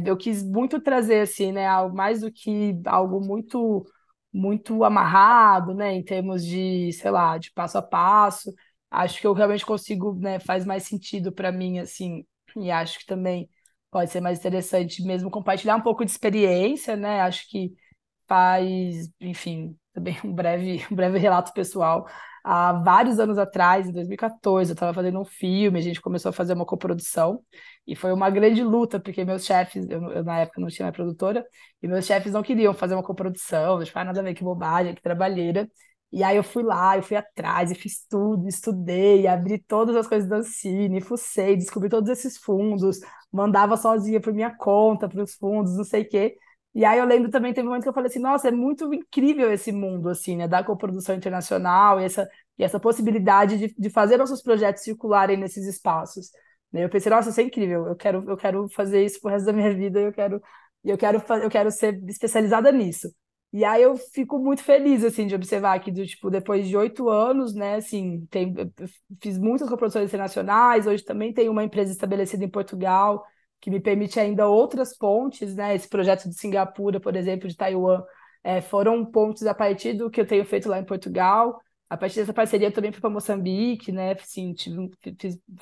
Eu quis muito trazer, assim, né, algo mais do que algo muito, muito amarrado, né, em termos de, sei lá, de passo a passo. Acho que eu realmente consigo, né, faz mais sentido para mim, assim, e acho que também pode ser mais interessante mesmo compartilhar um pouco de experiência, né? Acho que faz, enfim, também um breve relato pessoal. Há vários anos atrás, em 2014, eu estava fazendo um filme, a gente começou a fazer uma coprodução, e foi uma grande luta, porque meus chefes, eu na época não tinha minha produtora, e meus chefes não queriam fazer uma coprodução, eles falaram, nada a ver, que bobagem, que trabalheira. E aí eu fui lá, eu fui atrás, e fiz tudo, estudei, abri todas as coisas da Ancine, fucei, descobri todos esses fundos, mandava sozinha por minha conta, para os fundos, não sei o quê. E aí eu lembro também, teve um momento que eu falei assim, nossa, é muito incrível esse mundo, assim, né, da coprodução internacional e essa possibilidade de fazer nossos projetos circularem nesses espaços. Né? Eu pensei, nossa, isso é incrível, eu quero fazer isso pro resto da minha vida, eu quero ser especializada nisso. E aí eu fico muito feliz, assim, de observar que, tipo, depois de 8 anos, né, assim, eu fiz muitas coproduções internacionais, hoje também tenho uma empresa estabelecida em Portugal, que me permite ainda outras pontes, né? Esse projeto de Singapura, por exemplo, de Taiwan, foram pontes a partir do que eu tenho feito lá em Portugal. A partir dessa parceria eu também fui para Moçambique, né? Assim,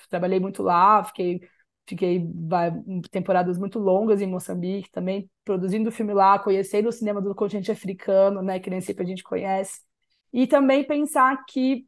trabalhei muito lá, fiquei temporadas muito longas em Moçambique também, produzindo filme lá, conhecendo o cinema do continente africano, né? Que nem sempre a gente conhece. E também pensar que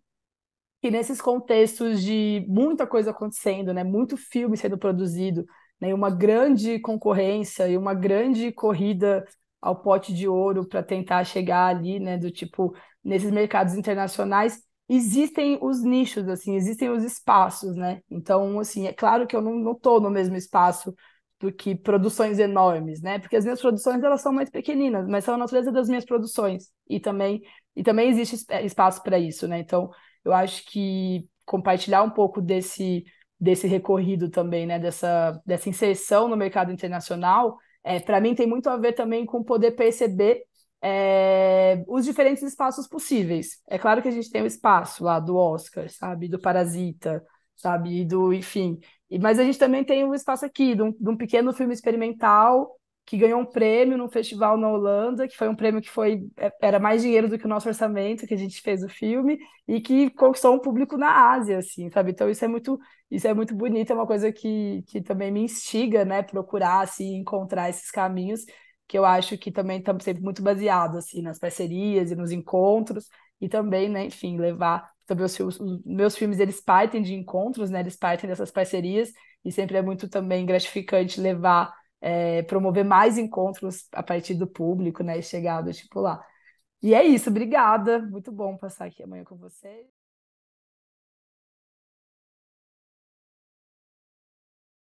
nesses contextos de muita coisa acontecendo, né, muito filme sendo produzido, né, uma grande concorrência e uma grande corrida ao pote de ouro para tentar chegar ali, né, do tipo, nesses mercados internacionais, existem os nichos, assim, existem os espaços, né? Então, assim, é claro que eu não estou no mesmo espaço do que produções enormes, né? Porque as minhas produções, elas são mais pequeninas, mas são a natureza das minhas produções. E também existe espaço para isso, né? Então, eu acho que compartilhar um pouco desse recorrido também, né, dessa inserção no mercado internacional, para mim tem muito a ver também com poder perceber os diferentes espaços possíveis. É claro que a gente tem o espaço lá do Oscar, sabe, do Parasita, sabe, enfim, mas a gente também tem o espaço aqui de um pequeno filme experimental que ganhou um prêmio num festival na Holanda, que foi um prêmio que era mais dinheiro do que o nosso orçamento que a gente fez o filme, e que conquistou um público na Ásia, assim, sabe? Então isso é muito bonito, é uma coisa que também me instiga, né, procurar, assim, encontrar esses caminhos, que eu acho que também estamos sempre muito baseados, assim, nas parcerias e nos encontros, e também, né, enfim, levar também os meus filmes, eles partem de encontros, né, eles partem dessas parcerias, e sempre é muito também gratificante promover mais encontros a partir do público, né, e chegar do tipo lá. E é isso, obrigada, muito bom passar aqui amanhã com você.